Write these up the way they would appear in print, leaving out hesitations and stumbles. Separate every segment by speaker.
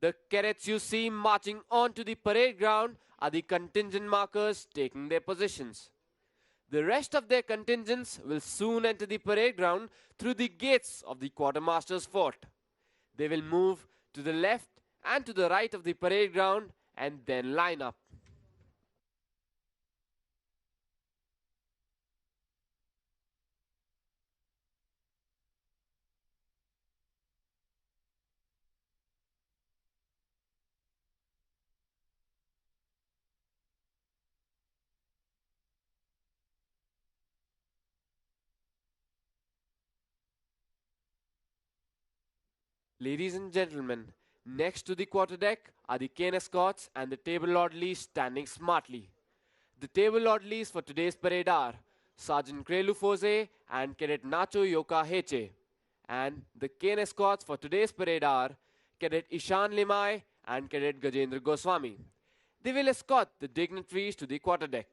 Speaker 1: The cadets you see marching onto the parade ground are the contingent markers taking their positions. The rest of their contingents will soon enter the parade ground through the gates of the quartermaster's fort. They will move to the left and to the right of the parade ground and then line up. Ladies and gentlemen, next to the quarterdeck are the cane escorts and the table orderlies standing smartly. The table orderlies for today's parade are Sergeant Krelu Foze and Cadet Nacho Yoka Heche. And the cane escorts for today's parade are Cadet Ishan Limai and Cadet Gajendra Goswami. They will escort the dignitaries to the quarterdeck.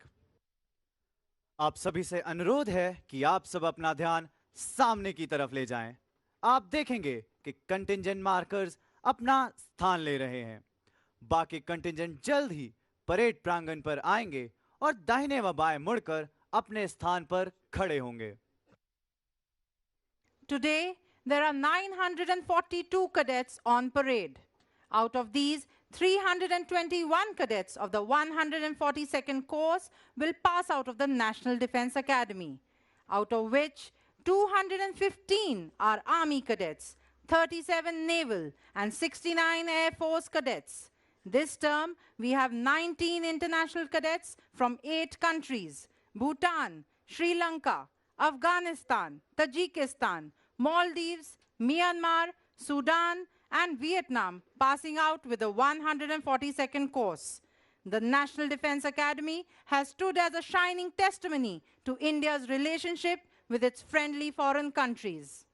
Speaker 2: आप सभी से अनुरोध है कि आप सब अपना ध्यान सामने की तरफ ले जाएं। आप देखेंगे कि कंटिंजेंट मार्कर्स अपना स्थान ले रहे हैं। बाकी कंटिंजेंट जल्द ही परेड प्रांगण पर आएंगे और दाहिने व बाएं मुड़कर अपने स्थान पर खड़े होंगे।
Speaker 3: Today, there are 942 cadets on parade. Out of these, 321 cadets of the 142nd course will pass out of the National Defence Academy, out of which 215 are Army cadets, 37 Naval and 69 Air Force cadets. This term, we have 19 international cadets from 8 countries: Bhutan, Sri Lanka, Afghanistan, Tajikistan, Maldives, Myanmar, Sudan, and Vietnam passing out with the 142nd course. The National Defence Academy has stood as a shining testimony to India's relationship with its friendly foreign countries.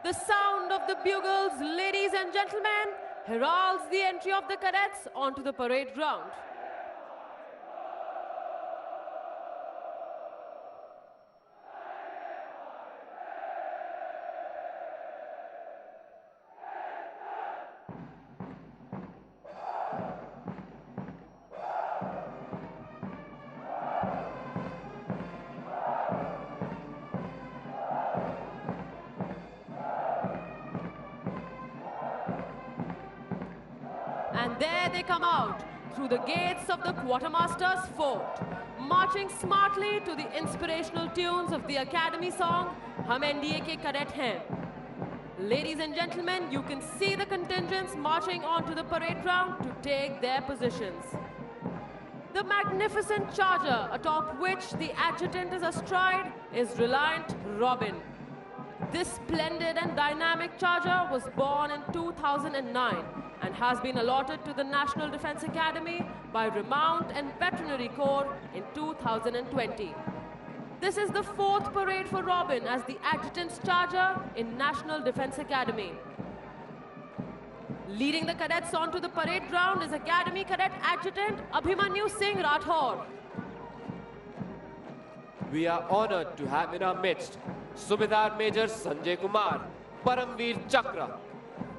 Speaker 4: The sound of the bugles, ladies and gentlemen, heralds the entry of the cadets onto the parade ground. And there they come out through the gates of the quartermaster's fort, marching smartly to the inspirational tunes of the Academy song, Hum NDA ke Cadet Hain. Ladies and gentlemen, you can see the contingents marching onto the parade ground to take their positions. The magnificent charger atop which the adjutant is astride is Reliant Robin. This splendid and dynamic charger was born in 2009 and has been allotted to the National Defence Academy by Remount and Veterinary Corps in 2020. This is the 4th parade for Robin as the adjutant's charger in National Defence Academy. Leading the cadets onto the parade ground is Academy Cadet Adjutant Abhimanyu Singh Rathore.
Speaker 1: We are honored to have in our midst Subedar Major Sanjay Kumar, Paramveer Chakra.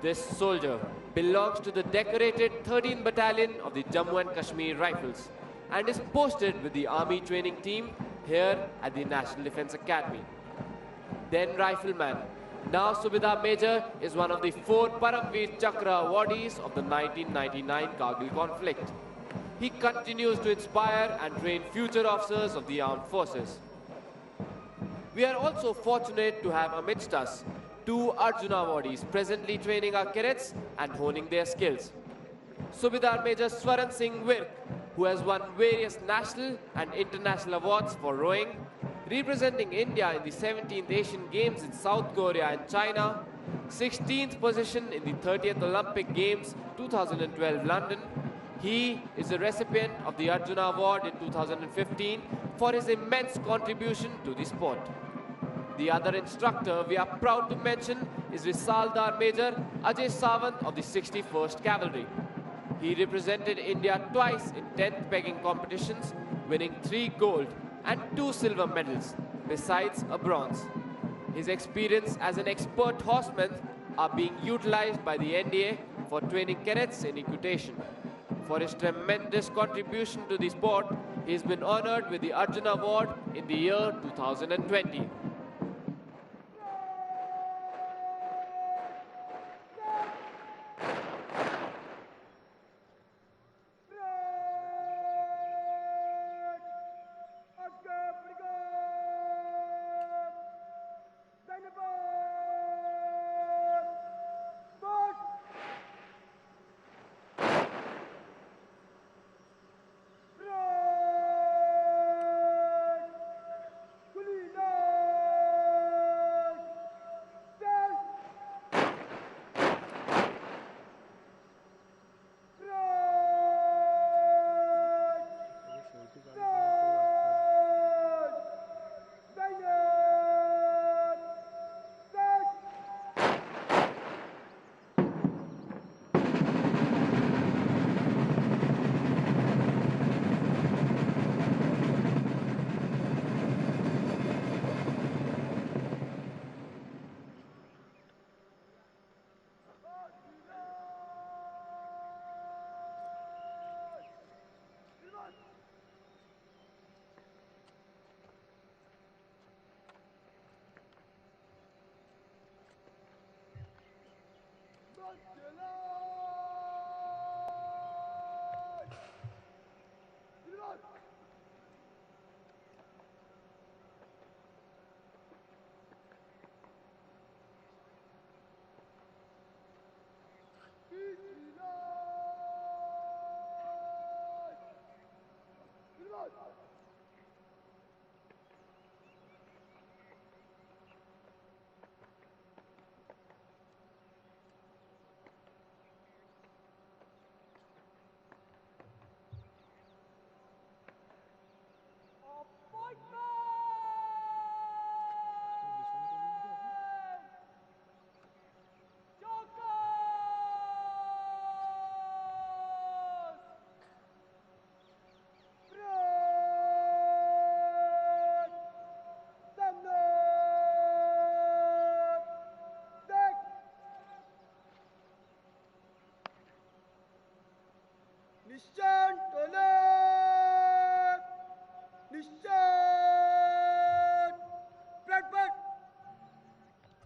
Speaker 1: This soldier belongs to the decorated 13th Battalion of the Jammu and Kashmir Rifles and is posted with the Army training team here at the National Defence Academy. Then Rifleman, now Subedar Major, is one of the 4 Paramveer Chakra awardees of the 1999 Kargil conflict. He continues to inspire and train future officers of the armed forces. We are also fortunate to have amidst us 2 Arjuna awardees presently training our cadets and honing their skills. Subedar Major Swaran Singh Virk, who has won various national and international awards for rowing, representing India in the 17th Asian Games in South Korea and China, 16th position in the 30th Olympic Games 2012 London. He is a recipient of the Arjuna Award in 2015 for his immense contribution to the sport. The other instructor we are proud to mention is Risaldar Major Ajay Sawant of the 61st Cavalry. He represented India twice in 10th pegging competitions, winning 3 gold and 2 silver medals, besides a bronze. His experience as an expert horseman are being utilized by the NDA for training cadets in equitation. For his tremendous contribution to the sport, he has been honored with the Arjuna Award in the year 2020.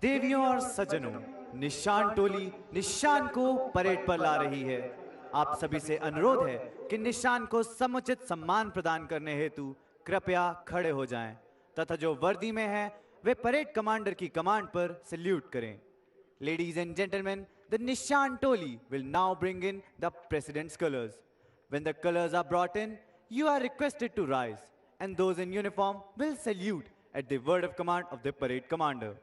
Speaker 2: देवियों और सज्जनों, निशान टोली निशान को parade पर ला रही है। आप सभी से अनुरोध है कि निशान को समुचित सम्मान प्रदान करने हेतु कृपया खड़े हो जाएं तथा जो वर्दी में है वे परेड कमांडर की कमांड पर सैल्यूट करें। Ladies and gentlemen, the Nishan Toli will now bring in the President's colors. When the colors are brought in, you are requested to rise, and those in uniform will salute at the word of command of the parade commander.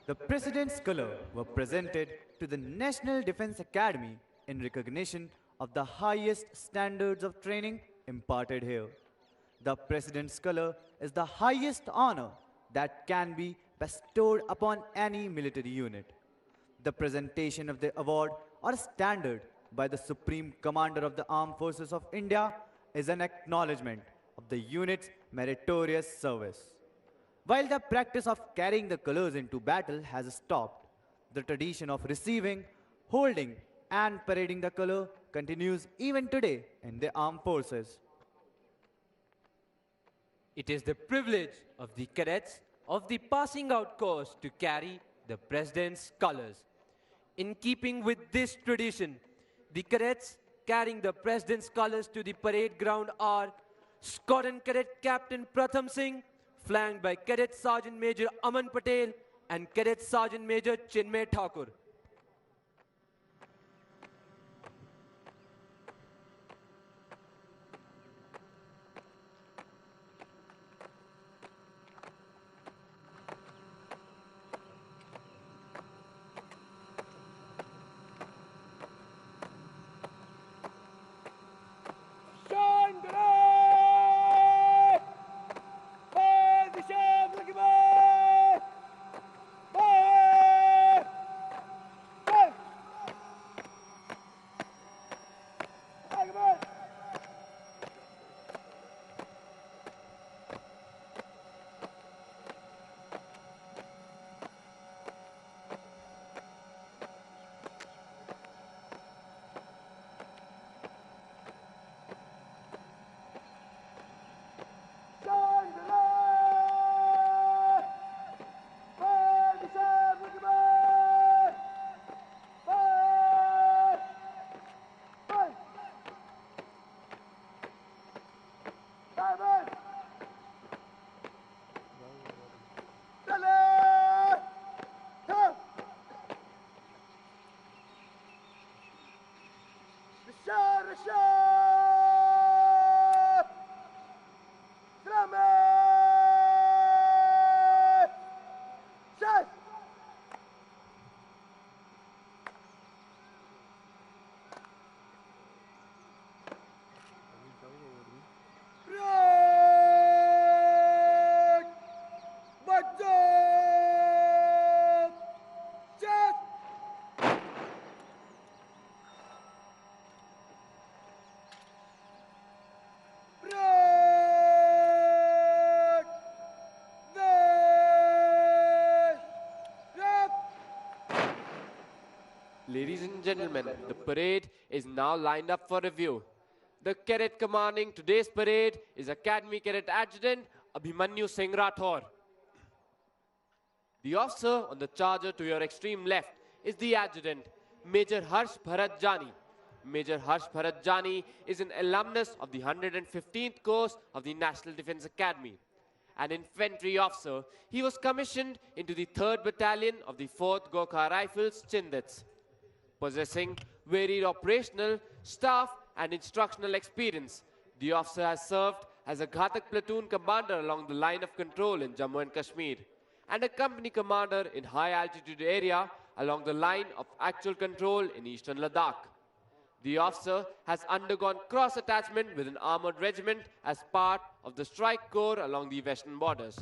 Speaker 2: The President's color were presented to the National Defense Academy in recognition of the highest standards of training imparted here. The President's color is the highest honor that can be bestowed upon any military unit. The presentation of the award or standard by the Supreme Commander of the Armed Forces of India is an acknowledgement of the unit's meritorious service. While the practice of carrying the colors into battle has stopped, the tradition of receiving, holding, and parading the color continues even today in the armed forces.
Speaker 5: It is the privilege of the cadets of the passing out course to carry the President's colors. In keeping with this tradition, the cadets carrying the President's colors to the parade ground are Squadron Cadet Captain Pratham Singh, flanked by Cadet Sergeant Major Aman Patel and Cadet Sergeant Major Chinmay Thakur.
Speaker 1: Ladies and gentlemen, the parade is now lined up for review. The cadet commanding today's parade is Academy Cadet Adjutant Abhimanyu Singh Rathore. The officer on the charger to your extreme left is the adjutant, Major Harsh Bharat Jani. Major Harsh Bharat Jani is an alumnus of the 115th course of the National Defence Academy. An infantry officer, he was commissioned into the 3rd Battalion of the 4th Gorkha Rifles, Chindits. Possessing varied operational, staff and instructional experience, the officer has served as a Ghatak platoon commander along the line of control in Jammu and Kashmir and a company commander in high altitude area along the line of actual control in eastern Ladakh. The officer has undergone cross-attachment with an armoured regiment as part of the Strike Corps along the western borders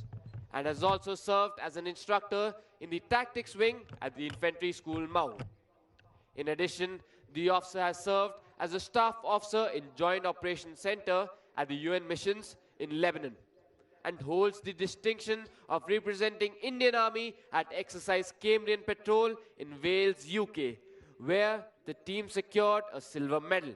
Speaker 1: and has also served as an instructor in the Tactics Wing at the Infantry School Mau. In addition, the officer has served as a staff officer in Joint Operations Center at the UN missions in Lebanon and holds the distinction of representing Indian Army at Exercise Cambrian Patrol in Wales, UK, where the team secured a silver medal.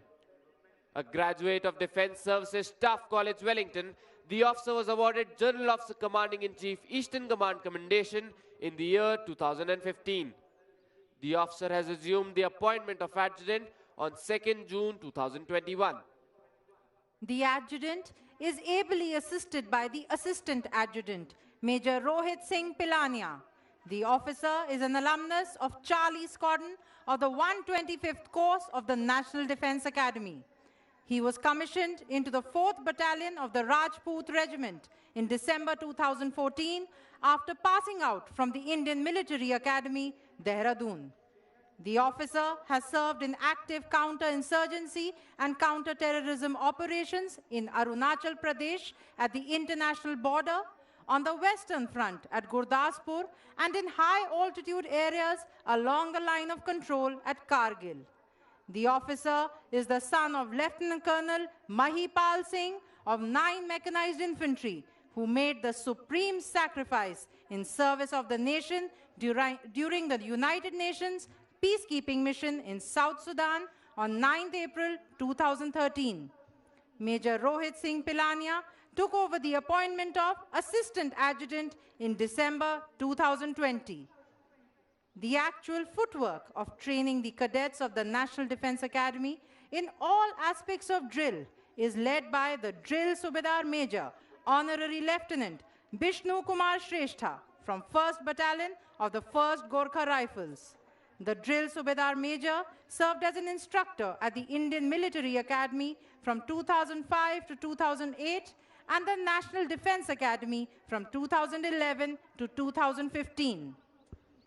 Speaker 1: A graduate of Defence Services Staff College, Wellington, the officer was awarded General Officer Commanding-in-Chief Eastern Command Commendation in the year 2015. The officer has assumed the appointment of adjutant on 2nd June 2021.
Speaker 3: The adjutant is ably assisted by the assistant adjutant, Major Rohit Singh Pilania. The officer is an alumnus of Charlie Squadron of the 125th course of the National Defence Academy. He was commissioned into the 4th Battalion of the Rajput Regiment in December 2014 after passing out from the Indian Military Academy, Dehradun. The officer has served in active counter-insurgency and counter-terrorism operations in Arunachal Pradesh at the international border, on the Western Front at Gurdaspur, and in high-altitude areas along the line of control at Kargil. The officer is the son of Lieutenant Colonel Mahipal Singh of 9 Mechanized Infantry, who made the supreme sacrifice in service of the nation during the United Nations peacekeeping mission in South Sudan on 9th April 2013. Major Rohit Singh Pilania took over the appointment of Assistant Adjutant in December 2020. The actual footwork of training the cadets of the National Defense Academy in all aspects of drill is led by the Drill Subedar Major, Honorary Lieutenant Bishnu Kumar Shrestha from 1st Battalion of the 1st Gorkha Rifles. The Drill Subedar Major served as an instructor at the Indian Military Academy from 2005 to 2008 and the National Defense Academy from 2011 to 2015.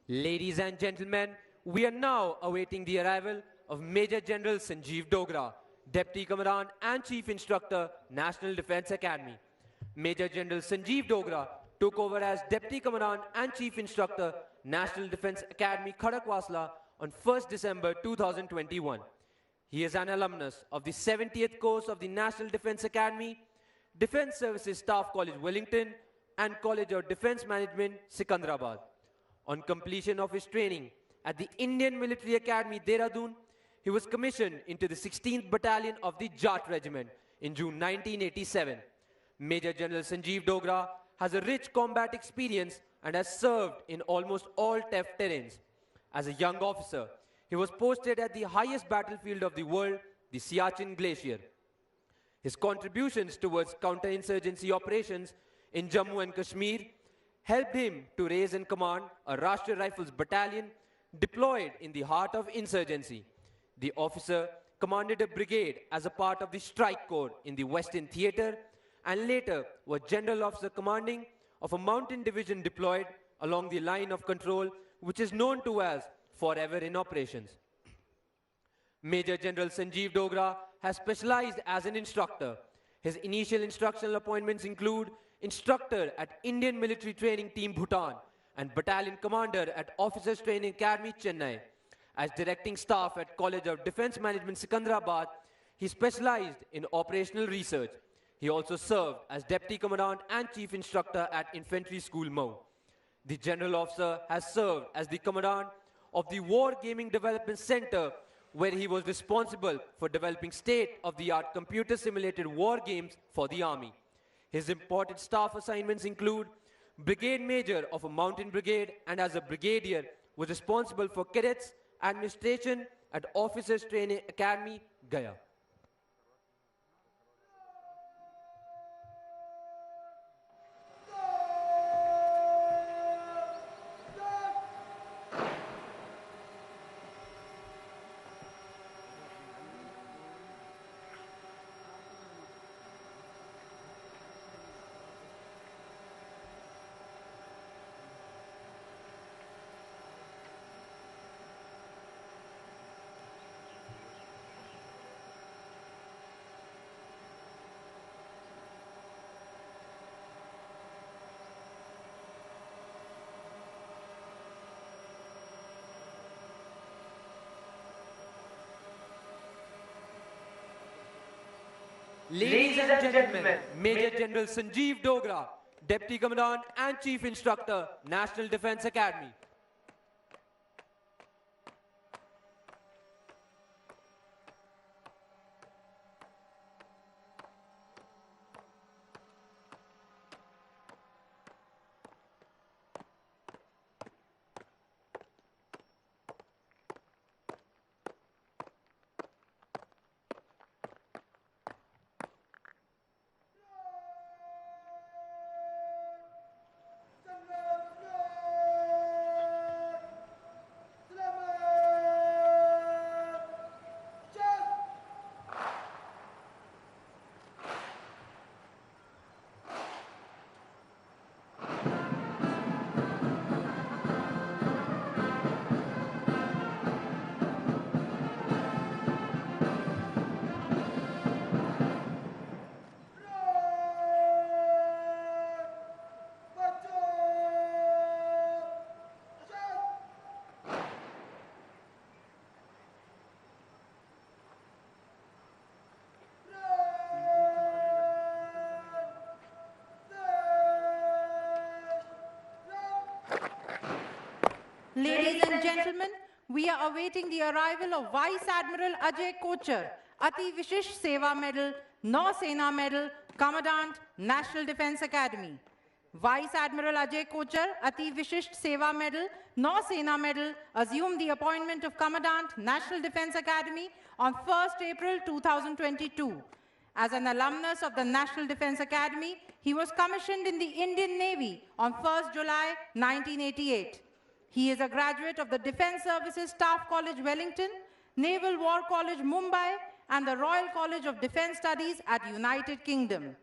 Speaker 5: Ladies and gentlemen, we are now awaiting the arrival of Major General Sanjeev Dogra, Deputy Commandant and Chief Instructor, National Defense Academy. Major General Sanjeev Dogra took over as Deputy Commandant and Chief Instructor, National Defense Academy, Khadakwasla on 1st December 2021. He is an alumnus of the 70th course of the National Defense Academy, Defense Services Staff College, Wellington, and College of Defense Management, Sikandrabad. On completion of his training at the Indian Military Academy, Dehradun, he was commissioned into the 16th Battalion of the Jat Regiment in June 1987. Major General Sanjeev Dogra has a rich combat experience and has served in almost all tough terrains. As a young officer, he was posted at the highest battlefield of the world, the Siachen Glacier. His contributions towards counterinsurgency operations in Jammu and Kashmir helped him to raise and command a Rashtriya Rifles battalion deployed in the heart of insurgency. The officer commanded a brigade as a part of the Strike Corps in the Western Theatre and later was General Officer Commanding of a mountain division deployed along the line of control, which is known to as Forever in Operations. Major General Sanjeev Dogra has specialized as an instructor. His initial instructional appointments include instructor at Indian Military Training Team Bhutan and battalion commander at Officers Training Academy, Chennai. As directing staff at College of Defense Management, Sikandrabad, he specialized in operational research. He also served as Deputy Commandant and Chief Instructor at Infantry School, Mau. The General Officer has served as the Commandant of the War Gaming Development Center, where he was responsible for developing state-of-the-art computer-simulated war games for the Army. His important staff assignments include Brigade Major of a Mountain Brigade and as a Brigadier was responsible for Cadets Administration at Officers Training Academy, Gaya. Ladies and gentlemen, Major General Sanjeev Dogra, Deputy Commandant and Chief Instructor, National Defense Academy.
Speaker 3: Ladies and gentlemen, we are awaiting the arrival of Vice Admiral Ajay Kochar, Ati Vishish Seva Medal, Nausena Medal, Commandant, National Defence Academy. Vice Admiral Ajay Kochar, Ati Vishisht Seva Medal, Nausena Medal, assumed the appointment of Commandant, National Defence Academy on 1st April 2022. As an alumnus of the National Defence Academy, he was commissioned in the Indian Navy on 1st July 1988. He is a graduate of the Defence Services Staff College, Wellington, Naval War College, Mumbai, and the Royal College of Defence Studies at United Kingdom.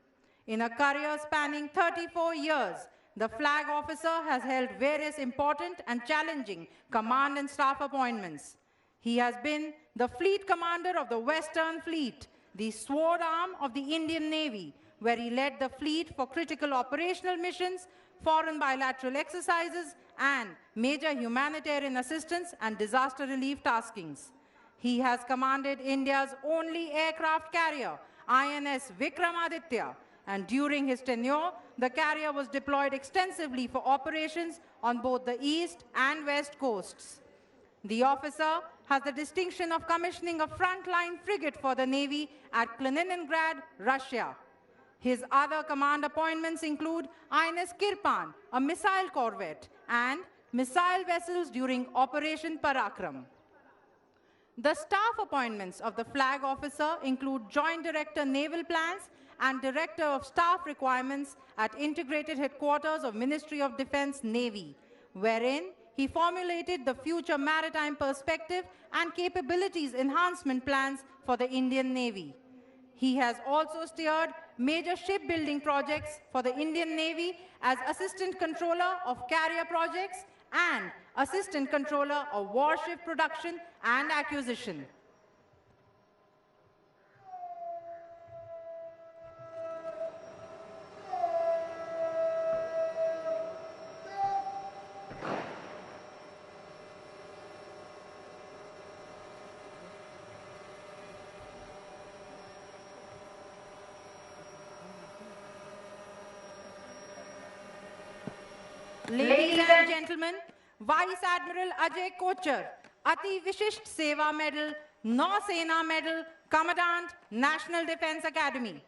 Speaker 3: In a career spanning 34 years, the flag officer has held various important and challenging command and staff appointments. He has been the Fleet Commander of the Western Fleet, the sword arm of the Indian Navy, where he led the fleet for critical operational missions, foreign bilateral exercises, and major humanitarian assistance and disaster relief taskings. He has commanded India's only aircraft carrier, INS Vikramaditya, and during his tenure, the carrier was deployed extensively for operations on both the east and west coasts. The officer has the distinction of commissioning a frontline frigate for the Navy at Kaliningrad, Russia. His other command appointments include INS Kirpan, a missile corvette, and missile vessels during Operation Parakram. The staff appointments of the flag officer include Joint Director Naval Plans and Director of Staff Requirements at Integrated Headquarters of Ministry of Defence, Navy, wherein he formulated the future maritime perspective and capabilities enhancement plans for the Indian Navy. He has also steered major shipbuilding projects for the Indian Navy as Assistant Controller of Carrier Projects and Assistant Controller of Warship Production and Acquisition. Ladies and gentlemen, Vice Admiral Ajay Kochar, Ati Vishisht Seva Medal, Nausena Medal, Commandant, National Defence Academy.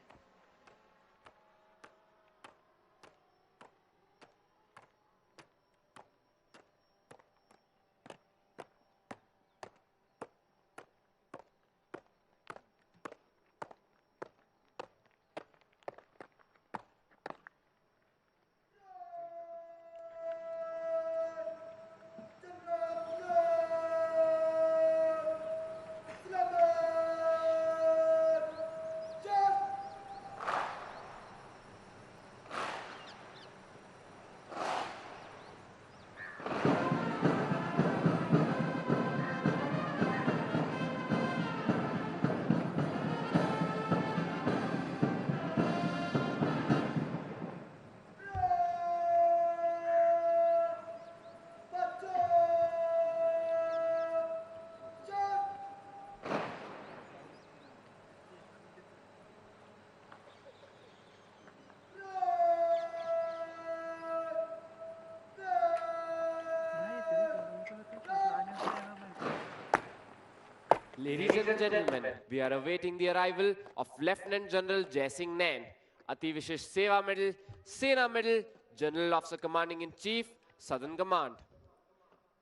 Speaker 1: Ladies and gentlemen, we are awaiting the arrival of Lieutenant General Jai Singh Nain, Ati Vishish Seva Medal, Sena Medal, General Officer Commanding in Chief, Southern Command.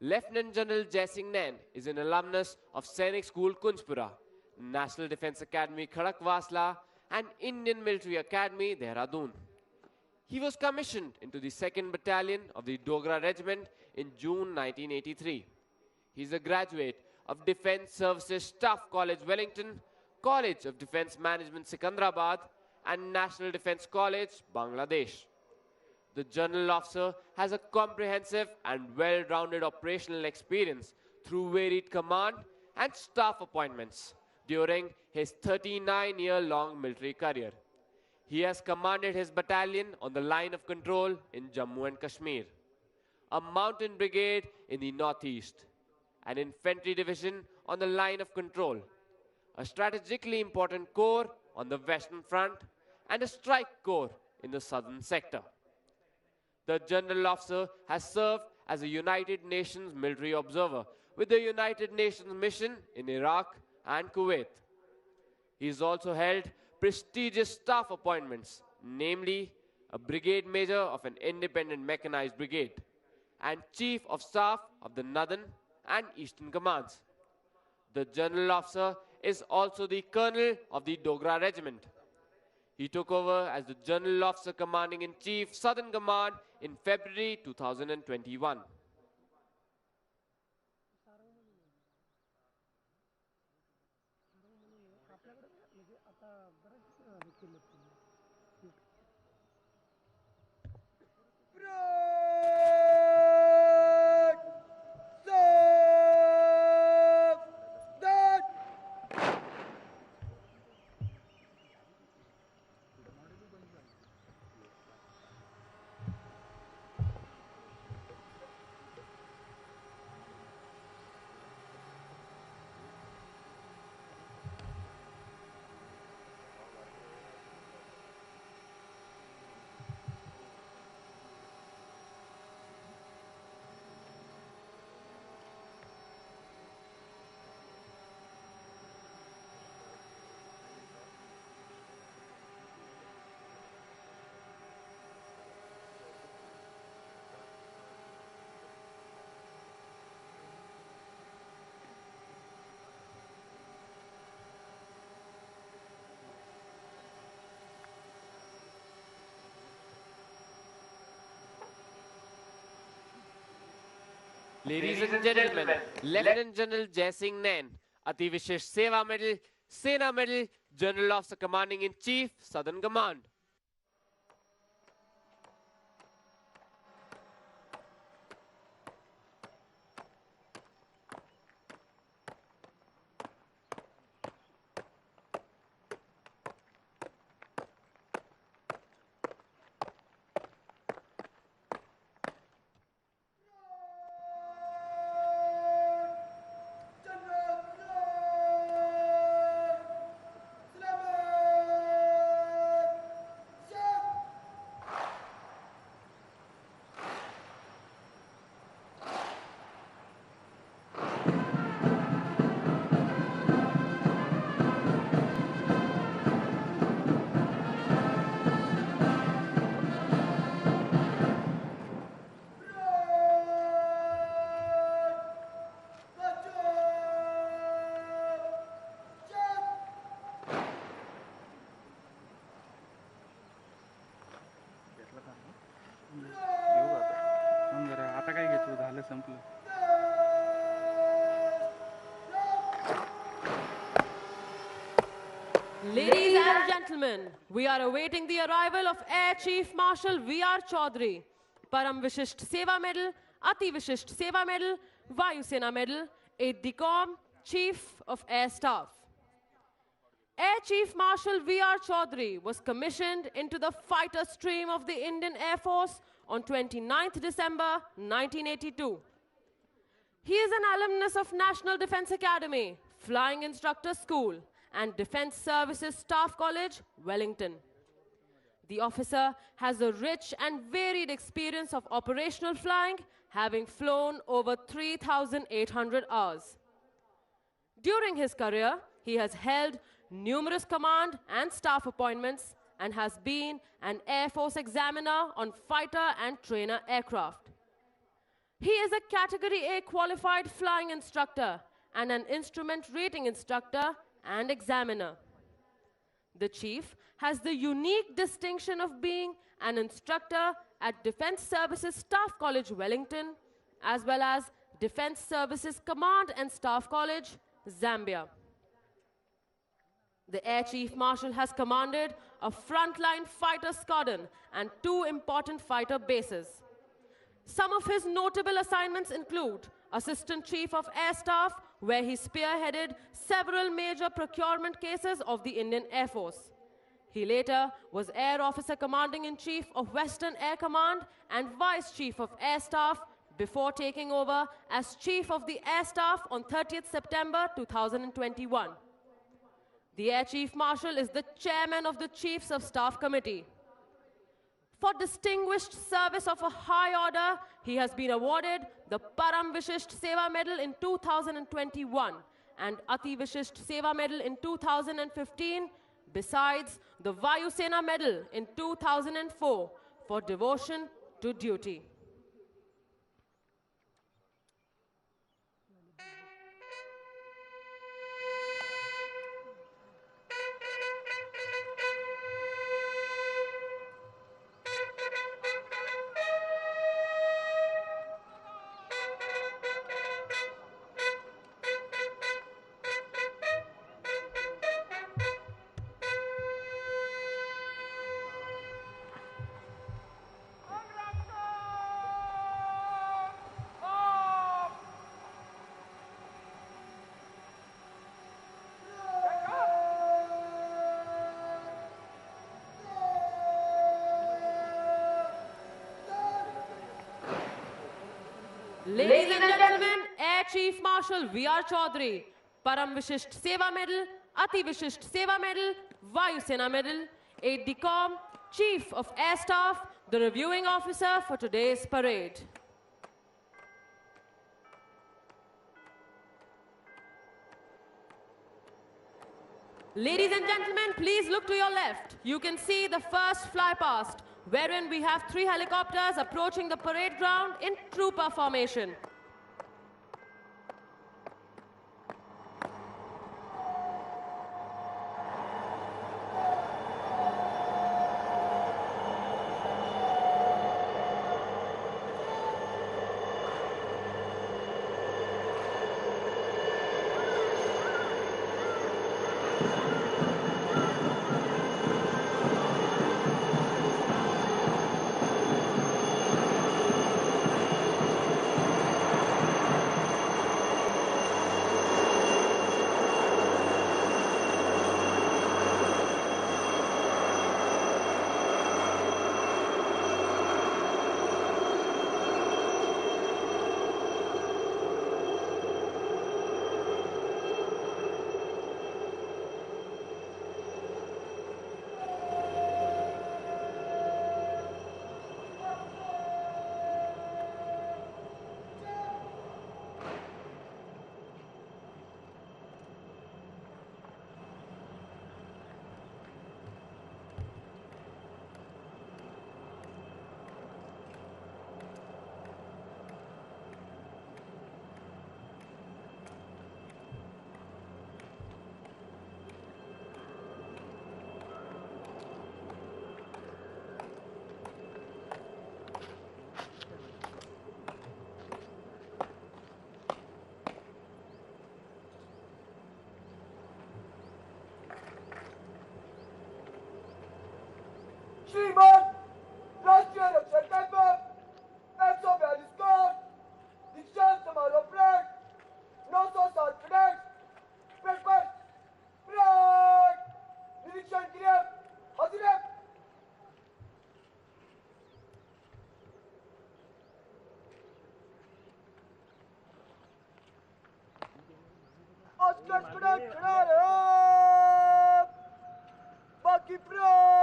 Speaker 1: Lieutenant General Jai Singh Nain is an alumnus of Sainik School Kunjpura, National Defence Academy Khadakwasla, and Indian Military Academy Dehradun. He was commissioned into the 2nd Battalion of the Dogra Regiment in June 1983. He is a graduate of Defence Services Staff College, Wellington, College of Defence Management, Secunderabad, and National Defence College, Bangladesh. The General Officer has a comprehensive and well-rounded operational experience through varied command and staff appointments during his 39-year-long military career. He has commanded his battalion on the line of control in Jammu and Kashmir, a mountain brigade in the northeast, an infantry division on the line of control, a strategically important corps on the western front, and a strike corps in the southern sector. The General Officer has served as a United Nations military observer with the United Nations mission in Iraq and Kuwait. He has also held prestigious staff appointments, namely a brigade major of an independent mechanized brigade and chief of staff of the Northern and Eastern Commands. The general officer is also the colonel of the Dogra Regiment. He took over as the General Officer Commanding-in-Chief, Southern Command in February 2021. Ladies and gentlemen, Lieutenant General Jai Singh Nain, Ati Vishesh Seva Medal, Sena Medal, General Officer Commanding-in-Chief, Southern Command.
Speaker 4: Ladies and gentlemen, we are awaiting the arrival of Air Chief Marshal V.R. Chaudhary, Param Vishisht Seva Medal, Ati Vishisht Seva Medal, Vayu Sena Medal, Aide-de-Camp, Chief of Air Staff. Air Chief Marshal V.R. Chaudhary was commissioned into the fighter stream of the Indian Air Force on 29th December 1982. He is an alumnus of National Defence Academy, Flying Instructor School, and Defence Services Staff College, Wellington. The officer has a rich and varied experience of operational flying, having flown over 3,800 hours. During his career, he has held numerous command and staff appointments and has been an Air Force examiner on fighter and trainer aircraft. He is a Category A qualified flying instructor and an instrument rating instructor and examiner. The Chief has the unique distinction of being an instructor at Defence Services Staff College, Wellington, as well as Defence Services Command and Staff College, Zambia. The Air Chief Marshal has commanded a frontline fighter squadron and 2 important fighter bases. Some of his notable assignments include Assistant Chief of Air Staff, where he spearheaded several major procurement cases of the Indian Air Force. He later was Air Officer Commanding-in-Chief of Western Air Command and Vice Chief of Air Staff before taking over as Chief of the Air Staff on 30th September 2021. The Air Chief Marshal is the Chairman of the Chiefs of Staff Committee. For distinguished service of a high order, he has been awarded the Param Vishisht Seva Medal in 2021 and Ati Vishisht Seva Medal in 2015, besides the Vayu Sena Medal in 2004 for devotion to duty. Ladies and gentlemen, Air Chief Marshal V.R. Chaudhary, Param Vishisht Seva Medal, Ati Vishisht Seva Medal, Vayu Sena Medal, Aide de Camp, Chief of Air Staff, the reviewing officer for today's parade. Ladies and gentlemen, please look to your left. You can see the first fly past, wherein we have 3 helicopters approaching the parade ground in trooper formation.
Speaker 6: श्रीमान राष्ट्रीय रक्षात्मक 142 core दीक्षांत समारोह parade 907 cadets breakfast parade निरीक्षण के लिए हाजिर है। ऑस्कर कैडेट खड़ा रहो बाकी parade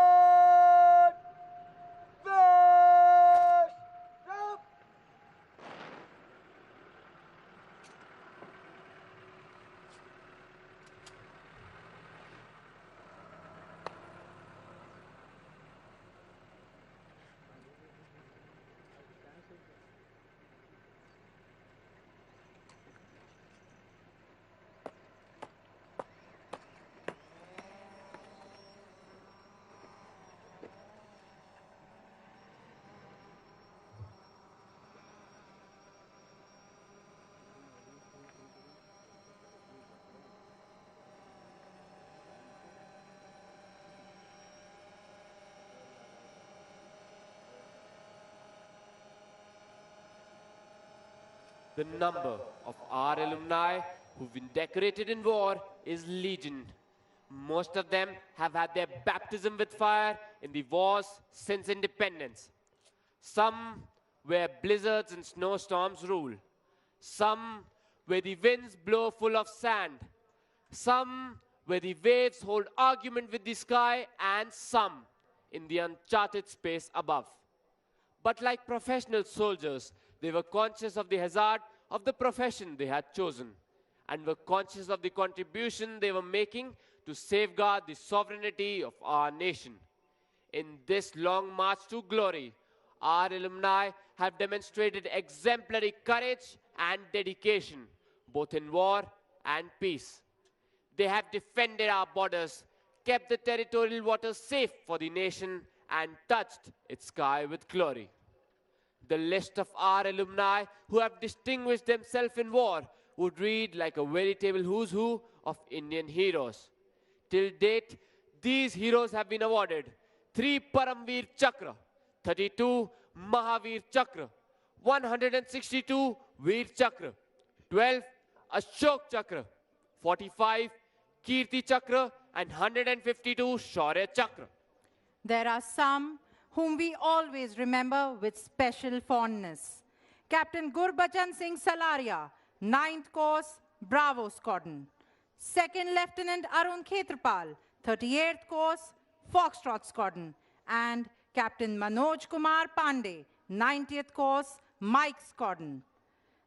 Speaker 1: The number of our alumni who've been decorated in war is legion. Most of them have had their baptism with fire in the wars since independence. Some where blizzards and snowstorms rule. Some where the winds blow full of sand. Some where the waves hold argument with the sky, and some in the uncharted space above. But like professional soldiers, they were conscious of the hazard of the profession they had chosen and were conscious of the contribution they were making to safeguard the sovereignty of our nation. In this long march to glory, our alumni have demonstrated exemplary courage and dedication, both in war and peace. They have defended our borders, kept the territorial waters safe for the nation, and touched its sky with glory. The list of our alumni who have distinguished themselves in war would read like a veritable who's who of Indian heroes. Till date, these heroes have been awarded 3 Paramveer Chakra, 32 Mahavir Chakra, 162 Veer Chakra, 12 Ashok Chakra, 45 Kirti Chakra, and 152 Shaurya Chakra.
Speaker 3: There are some whom we always remember with special fondness. Captain Gurbachan Singh Salaria, 9th Course, Bravo Squadron. 2nd Lieutenant Arun Khetrapal, 38th Course, Foxtrot Squadron. And Captain Manoj Kumar Pandey, 90th Course, Mike Squadron.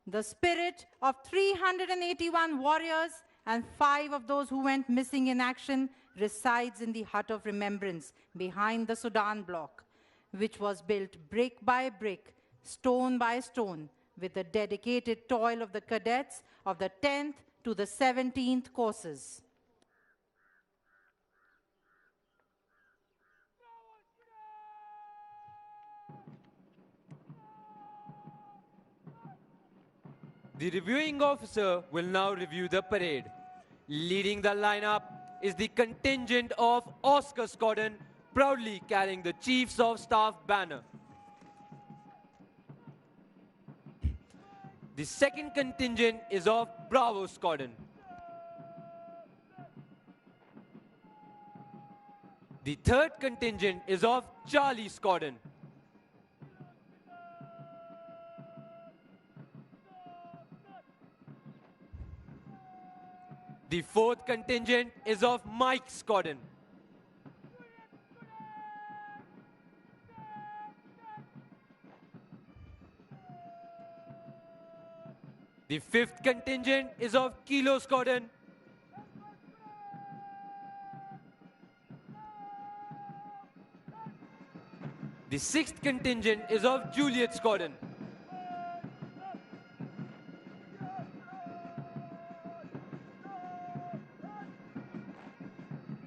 Speaker 3: The spirit of 381 warriors and 5 of those who went missing in action resides in the Hut of Remembrance behind the Sudan block, which was built brick by brick, stone by stone, with the dedicated toil of the cadets of the 10th to the 17th courses.
Speaker 5: The reviewing officer will now review the parade. Leading the lineup is the contingent of Oscar Squadron, proudly carrying the Chiefs of Staff banner. The second contingent is of Bravo Squadron. The third contingent is of Charlie Squadron. The fourth contingent is of Mike Squadron. The fifth contingent is of Kilo Squadron. The sixth contingent is of Juliet Squadron.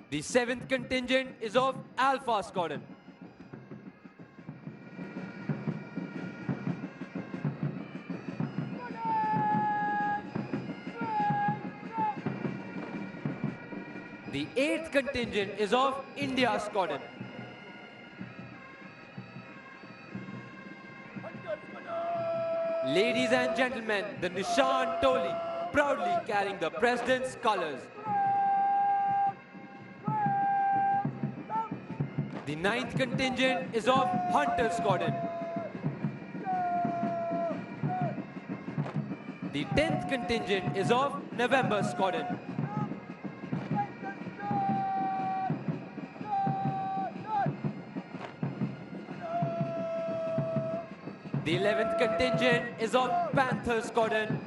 Speaker 5: The seventh contingent is of Alpha Squadron. The eighth contingent is of India Squadron. Ladies and gentlemen, the Nishan Toli, proudly carrying the President's colors. The ninth contingent is of Hunter Squadron. The 10th contingent is of November Squadron. The 11th contingent is of Panther Squadron.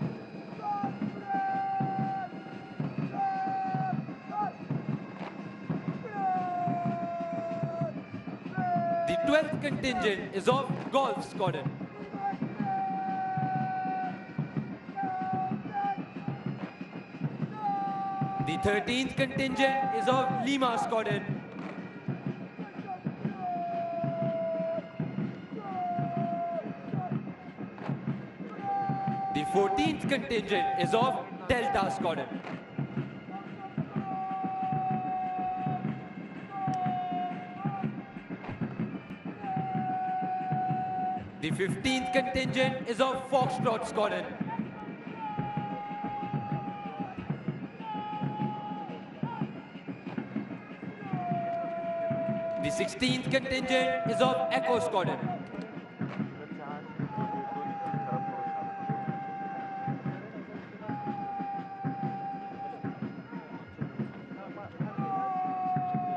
Speaker 5: The 12th contingent is of Golf Squadron. The 13th contingent is of Lima Squadron. The 14th contingent is of Delta Squadron. The 15th contingent is of Foxtrot Squadron. The 16th contingent is of Echo Squadron.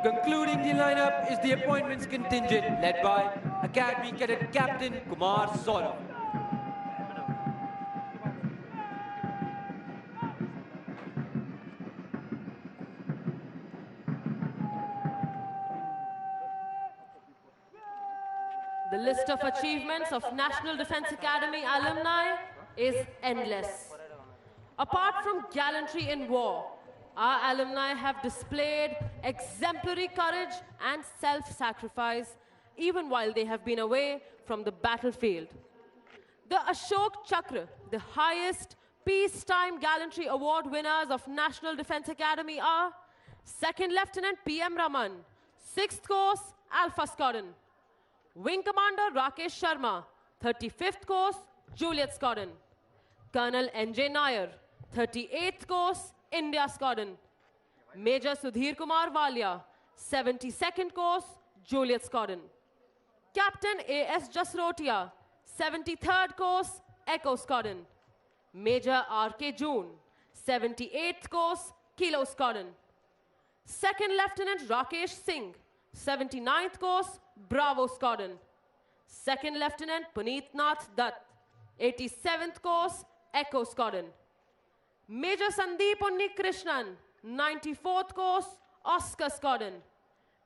Speaker 5: Concluding the lineup is the appointments contingent led by Academy Cadet Captain Kumar Saurabh.
Speaker 4: The list of achievements of National Defence Academy alumni is endless. Apart from gallantry in war, our alumni have displayed exemplary courage and self-sacrifice even while they have been away from the battlefield. The Ashok Chakra, the highest peacetime gallantry award winners of National Defence Academy are 2nd Lieutenant P.M. Raman, 6th Course, Alpha Squadron; Wing Commander Rakesh Sharma, 35th Course, Juliet Squadron; Colonel N.J. Nair, 38th Course, India Squadron; Major Sudhir Kumar Walia, 72nd Course, Juliet Squadron; Captain A.S. Jasrotia, 73rd Course, Echo Squadron; Major R.K. June, 78th Course, Kilo Squadron; 2nd Lieutenant Rakesh Singh, 79th Course, Bravo Squadron; 2nd Lieutenant Puneet Nath Dutt, 87th Course, Echo Squadron; Major Sandeep Unni Krishnan, 94th Course, Oscar Squadron;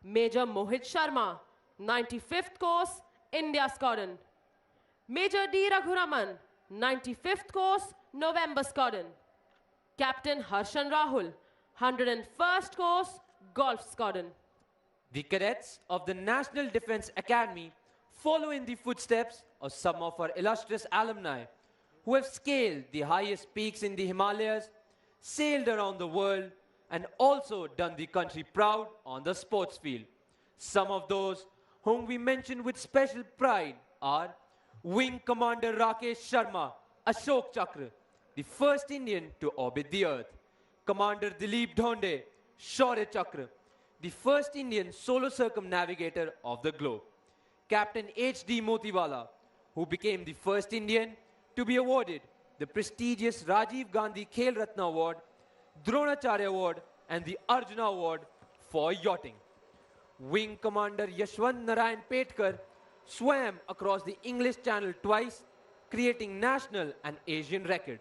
Speaker 4: Major Mohit Sharma, 95th Course, India Squadron; Major D. Raghuraman, 95th Course, November Squadron; Captain Harshan Rahul, 101st Course, Golf Squadron.
Speaker 5: The cadets of the National Defence Academy follow in the footsteps of some of our illustrious alumni who have scaled the highest peaks in the Himalayas, sailed around the world, and also done the country proud on the sports field. Some of those whom we mention with special pride are Wing Commander Rakesh Sharma, Ashok Chakra, the first Indian to orbit the Earth; Commander Dilip Dhonde, Shaurya Chakra, the first Indian solo circumnavigator of the globe; Captain H.D. Motiwala, who became the first Indian to be awarded the prestigious Rajiv Gandhi Khel Ratna Award, Dronacharya Award, and the Arjuna Award for yachting; Wing Commander Yashwant Narayan Petkar swam across the English Channel twice, creating national and Asian record.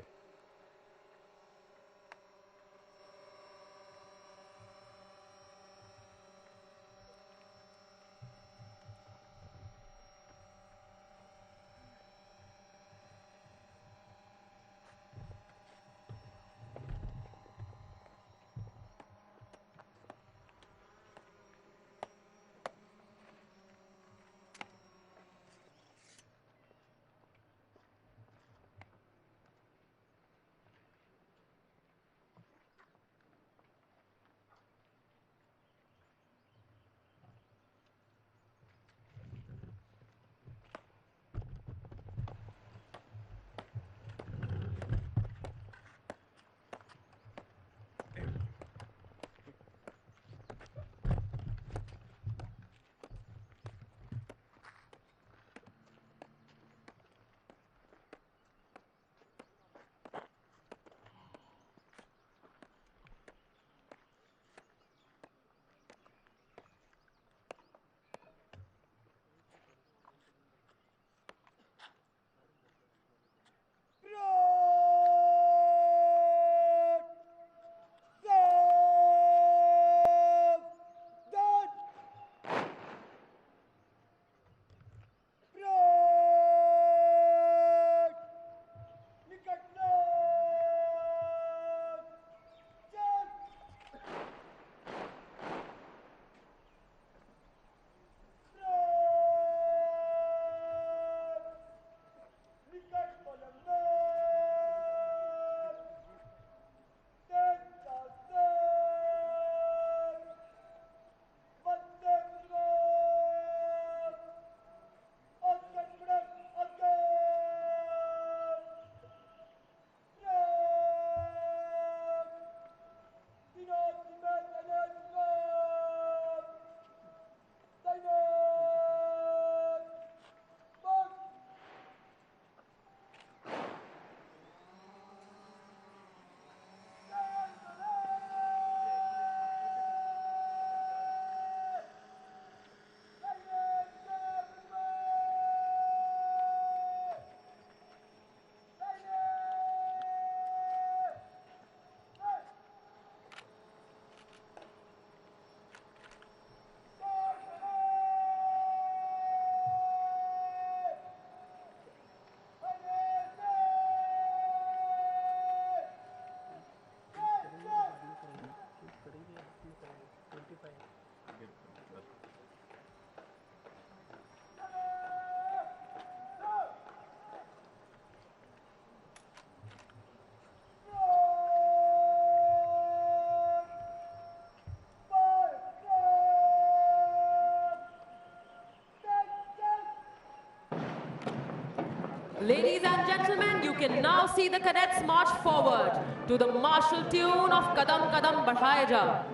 Speaker 4: Ladies and gentlemen, you can now see the cadets march forward to the martial tune of Kadam Kadam Badhaye Ja.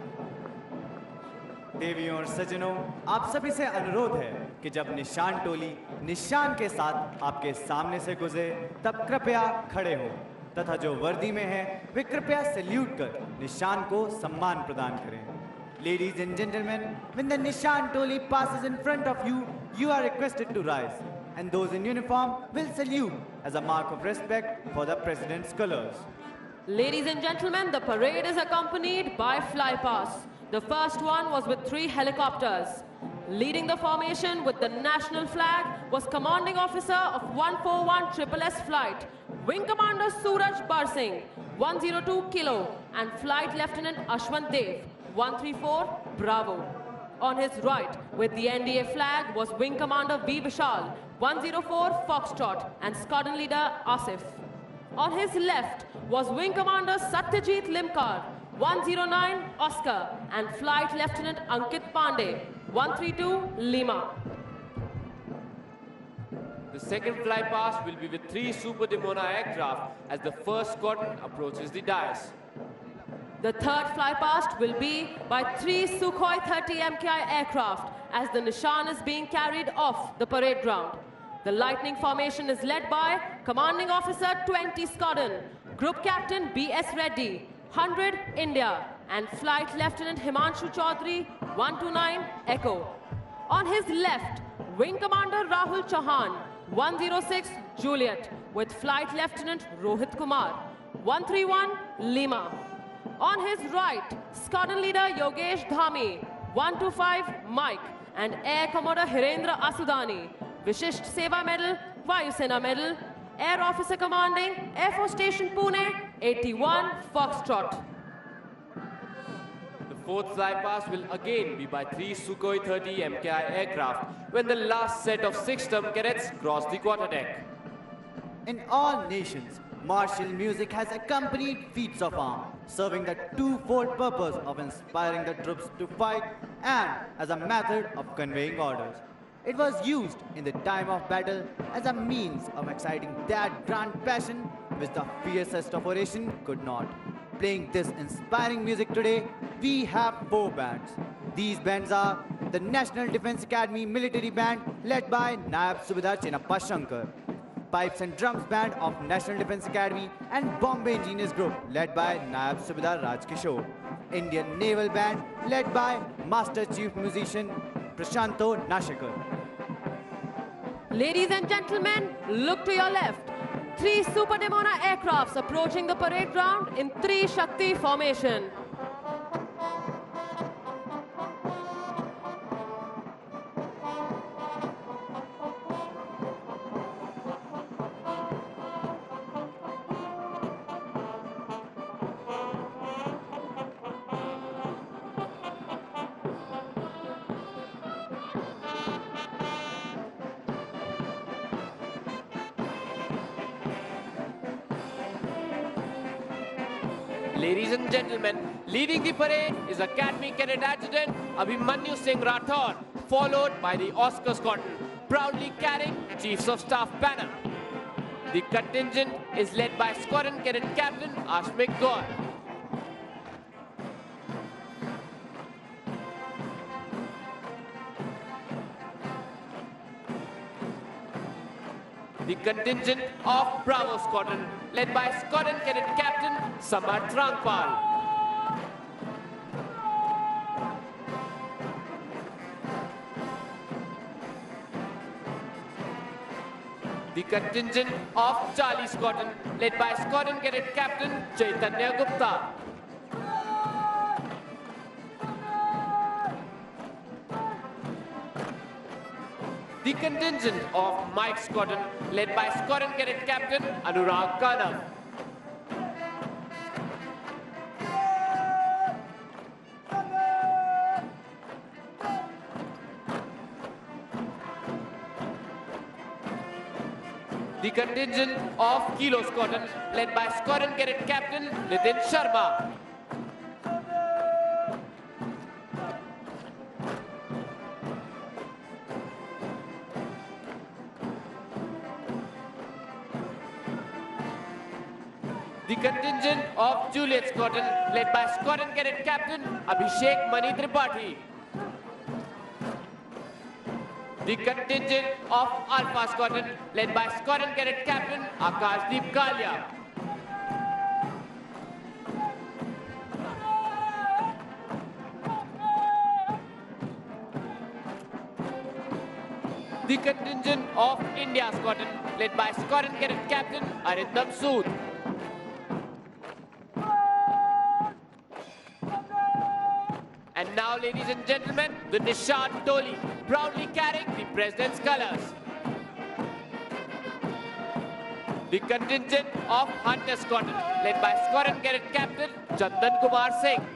Speaker 2: देवियों और सज्जनों, आप सभी से अनुरोध है कि जब निशान टोली निशान के साथ आपके सामने से गुजरे तब कृपया खड़े हो तथा जो वर्दी में है वे कृपया सैल्यूट कर निशान को सम्मान प्रदान करें। Ladies and gentlemen, when the Nishan Toli passes in front of you, you are requested to rise, and those in uniform will salute as a mark of respect for the President's colors.
Speaker 4: Ladies and gentlemen, the parade is accompanied by flypasts. The first one was with 3 helicopters. Leading the formation with the national flag was Commanding Officer of 141 SSS Flight, Wing Commander Suraj Barsingh, 102 Kilo, and Flight Lieutenant Ashwant Dev, 134 Bravo. On his right, with the NDA flag, was Wing Commander V. Vishal, 104 Foxtrot, and Squadron Leader Asif. On his left was Wing Commander Satyajit Limkar, 109 Oscar, and Flight Lieutenant Ankit Pandey, 132 Lima.
Speaker 1: The second flypast will be with 3 Super Demona aircraft as the first squadron approaches the dais.
Speaker 4: The third flypast will be by 3 Sukhoi 30 MKI aircraft as the Nishan is being carried off the parade ground. The lightning formation is led by Commanding Officer 20 Squadron, Group Captain B.S. Reddy, 100 India, and Flight Lieutenant Himanshu Chaudhary, 129 Echo. On his left, Wing Commander Rahul Chauhan, 106 Juliet, with Flight Lieutenant Rohit Kumar, 131 Lima. On his right, Squadron Leader Yogesh Dhami, 125 Mike, and Air Commodore Hirendra Asudani, Vishisht Seva Medal, Vayu Sena Medal, Air Officer Commanding, Air Force Station Pune, 81 Foxtrot.
Speaker 1: The fourth flypast will again be by 3 Sukhoi 30 MKI aircraft when the last set of 6-term cadets cross the quarterdeck.
Speaker 2: In all nations, martial music has accompanied feats of arms, serving the twofold purpose of inspiring the troops to fight and as a method of conveying orders. It was used in the time of battle as a means of exciting that grand passion which the fiercest of oration could not. Playing this inspiring music today, we have 4 bands. These bands are the National Defense Academy Military Band led by Nayab Subedar Chenappa Shankar, Pipes and Drums Band of National Defense Academy and Bombay Engineers Group led by Nayab Subedar Raj Kishore, Indian Naval Band led by Master Chief Musician Prashanto Nashikar.
Speaker 4: Ladies and gentlemen, look to your left. 3 Super Demona aircrafts approaching the parade ground in 3 Shakti formation.
Speaker 1: Ladies and gentlemen, leading the parade is Academy Cadet Adjutant Abhimanyu Singh Rathod, followed by the Oscar Squadron, proudly carrying Chiefs of Staff banner. The contingent is led by Squadron Cadet Captain Ashmik Gaur. The contingent of Bravo Squadron, led by Squadron Cadet Captain Samarth Rangpal. The contingent of Charlie Squadron, led by Squadron Cadet Captain Chaitanya Gupta. The contingent of Mike Squadron, led by Squadron Cadet Captain Anurag Kanam. The contingent of Kilo Squadron, led by Squadron Cadet Captain Nitin Sharma. The contingent of Juliet Squadron, led by Squadron Cadet Captain Abhishek Mani Tripathi. The contingent of Alpha Squadron, led by Squadron Cadet Captain Akashdeep Kalia. The contingent of India Squadron, led by Squadron Cadet Captain Arindam Sood. And now, ladies and gentlemen, the Nishad Toli, proudly carrying the President's colours. The contingent of Hunter Squadron, led by Squadron Cadet Captain Chandan Kumar Singh.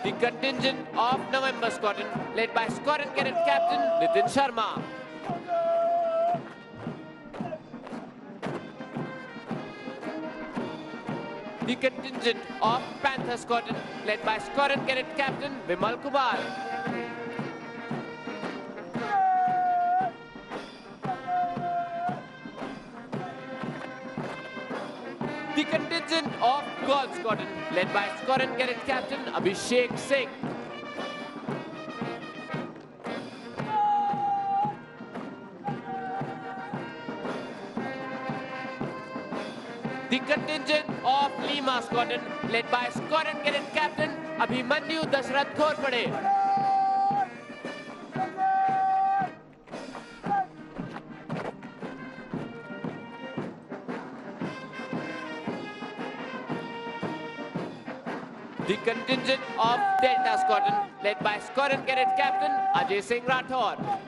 Speaker 1: The contingent of November Squadron, led by Squadron Cadet Captain Nitin Sharma. The contingent of Panther Squadron, led by Squadron Cadet Captain Vimal Kumar. The contingent of Golf Squadron, led by Squadron Cadet Captain Abhishek Singh. The contingent of Lima Squadron, led by Squadron Cadet Captain Abhimanyu Dashrath Khorpade. The contingent of Delta Squadron, led by Squadron Cadet Captain Ajay Singh Rathore.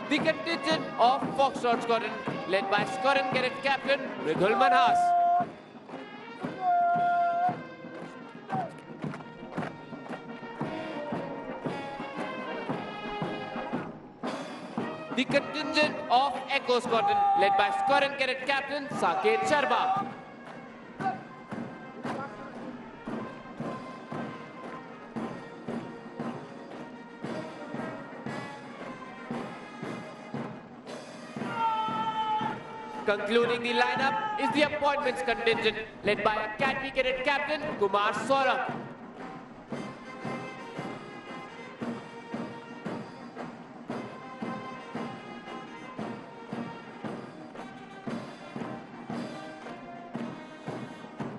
Speaker 1: The contingent of Foxtrot Squadron, led by Squadron Cadet Captain Mridul Manhas. The contingent of Echo Squadron, led by Squadron Cadet Captain Saket Sharma. Concluding the lineup is the appointments contingent, led by Academy Cadet Captain Kumar Saurabh.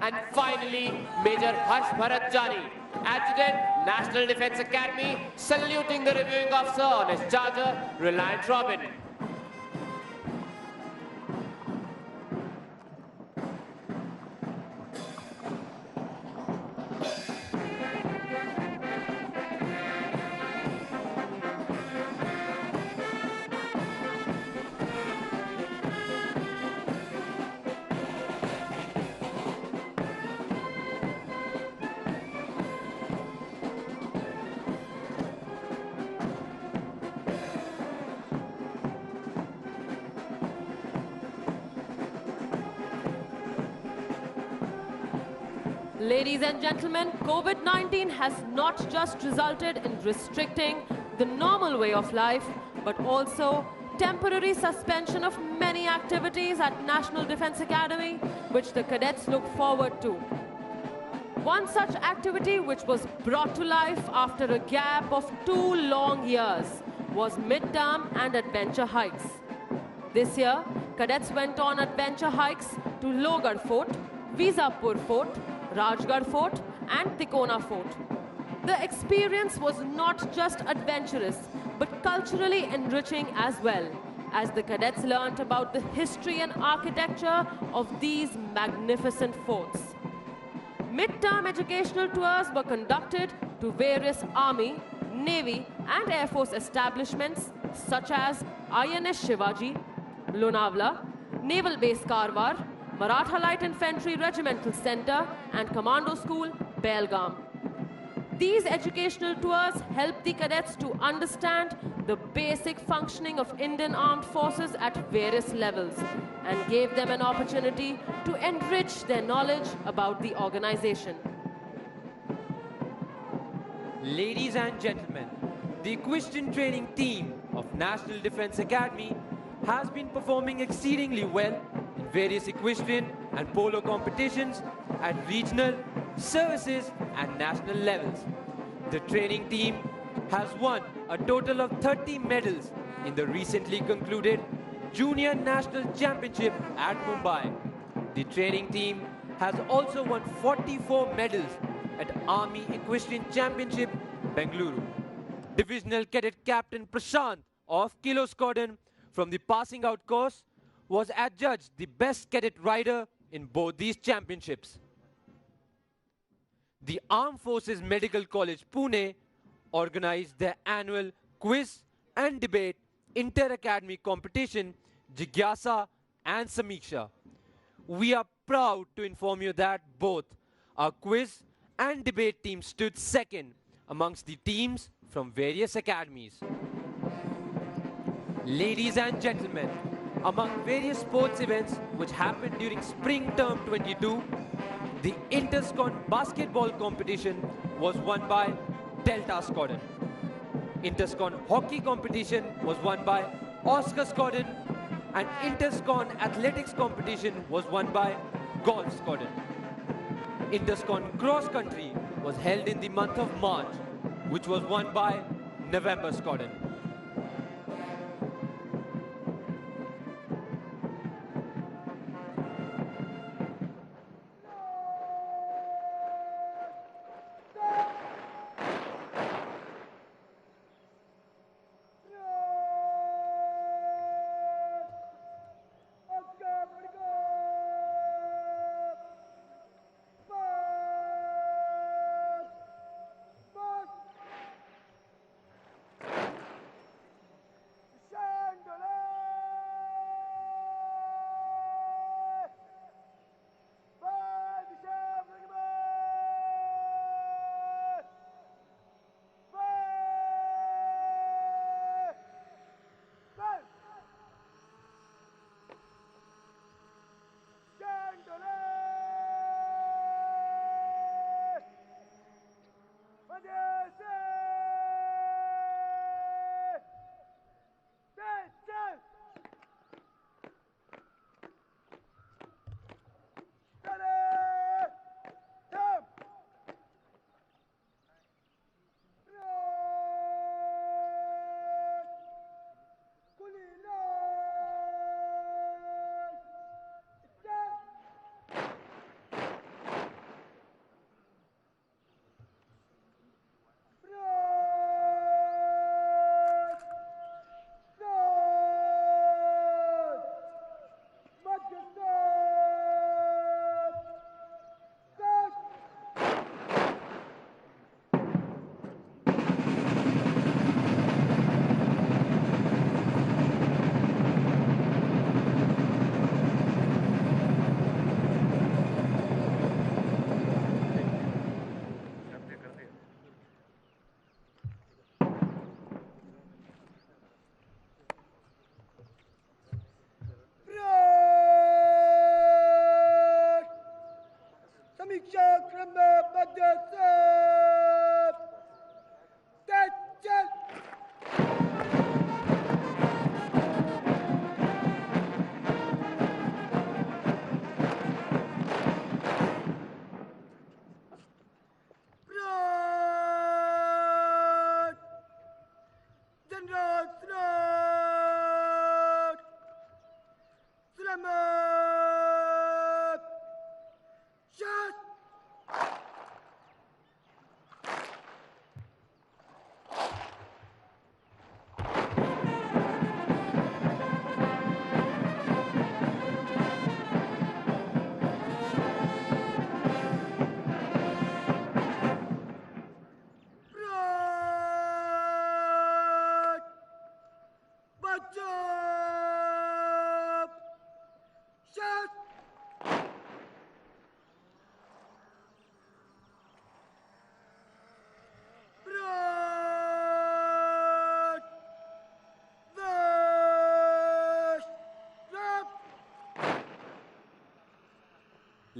Speaker 1: And finally, Major Harsh Bharat Jani, Adjutant, National Defence Academy, saluting the reviewing officer on his charger, Reliant Robin.
Speaker 4: Ladies and gentlemen, COVID-19 has not just resulted in restricting the normal way of life, but also temporary suspension of many activities at National Defence Academy, which the cadets look forward to. One such activity which was brought to life after a gap of 2 long years was midterm and adventure hikes. This year, cadets went on adventure hikes to Lohgarh Fort, Vizapur Fort, Rajgarh Fort and Tikona Fort. The experience was not just adventurous, but culturally enriching as well, as the cadets learnt about the history and architecture of these magnificent forts. Midterm educational tours were conducted to various Army, Navy and Air Force establishments such as INS Shivaji, Lonavala, Naval Base Karwar, Maratha Light Infantry Regimental Center and Commando School, Belgaum. These educational tours help the cadets to understand the basic functioning of Indian Armed Forces at various levels and gave them an opportunity to enrich their knowledge about the organization.
Speaker 5: Ladies and gentlemen, the equestrian training team of National Defence Academy has been performing exceedingly well in various equestrian and polo competitions at regional, services and national levels. The training team has won a total of 30 medals in the recently concluded Junior National Championship at Mumbai. The training team has also won 44 medals at Army Equestrian Championship, Bengaluru. Divisional Cadet Captain Prashant of Kilo Squadron from the passing out course was adjudged the best cadet rider in both these championships. The Armed Forces Medical College Pune organized their annual quiz and debate inter-academy competition Jigyasa and Samiksha. We are proud to inform you that both our quiz and debate teams stood second amongst the teams from various academies. Ladies and gentlemen, among various sports events which happened during Spring Term 22, the Interscon basketball competition was won by Delta Squadron. Interscon hockey competition was won by Oscar Squadron, and Interscon athletics competition was won by Golf Squadron. Interscon cross country was held in the month of March, which was won by November Squadron.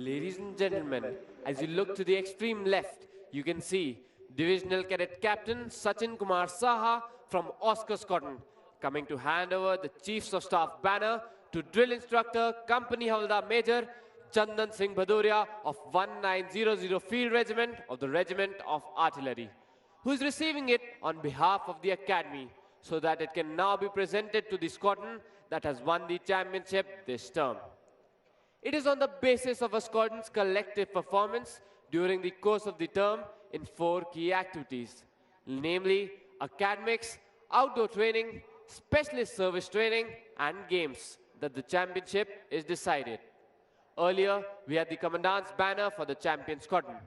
Speaker 1: Ladies and gentlemen, as you look to the extreme left, you can see Divisional Cadet Captain Sachin Kumar Saha from Oscar Scotland coming to hand over the Chiefs of Staff banner to Drill Instructor Company Havaldar Major Chandan Singh Bhadoria of 1900 Field Regiment of the Regiment of Artillery, who is receiving it on behalf of the Academy so that it can now be presented to the squadron that has won the championship this term. It is on the basis of a squadron's collective performance during the course of the term in 4 key activities, namely academics, outdoor training, specialist service training, and games, that the championship is decided. Earlier, we had the Commandant's banner for the champion squadron.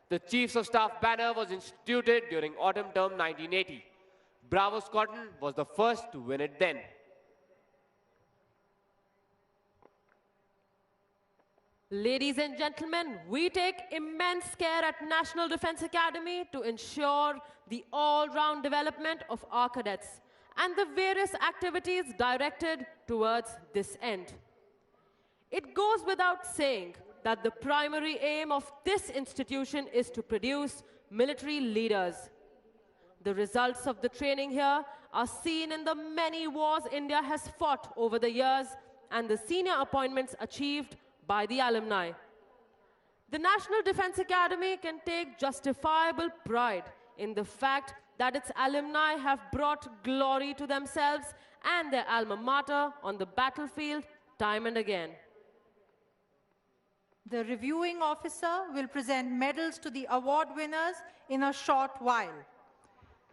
Speaker 1: The Chiefs of Staff banner was instituted during autumn term 1980. Bravo Squadron was the first to win it then.
Speaker 4: Ladies and gentlemen, we take immense care at National Defence Academy to ensure the all-round development of our cadets and the various activities directed towards this end. It goes without saying that the primary aim of this institution is to produce military leaders. The results of the training here are seen in the many wars India has fought over the years and the senior appointments achieved by the alumni. The National Defence Academy can take justifiable pride in the fact that its alumni have brought glory to themselves and their alma mater on the battlefield time and again.
Speaker 3: The reviewing officer will present medals to the award winners in a short while.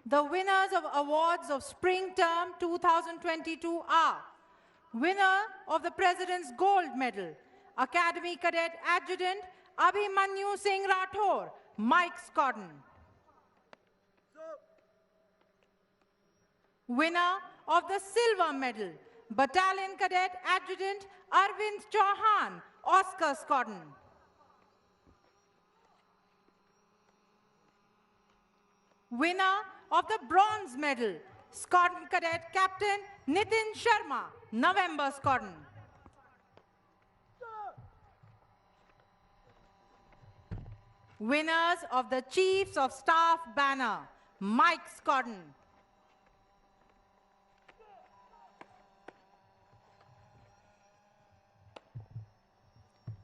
Speaker 3: The winners of awards of Spring Term 2022 are winner of the President's Gold Medal, Academy Cadet Adjutant Abhimanyu Singh Rathore, Mike Scotton. Winner of the Silver Medal, Battalion Cadet Adjutant Arvind Chauhan, Oscar Scotton. Winner of the Bronze Medal, Scotton Cadet Captain Nitin Sharma, November Scotton. Winners of the Chiefs of Staff banner, Mike Scotton.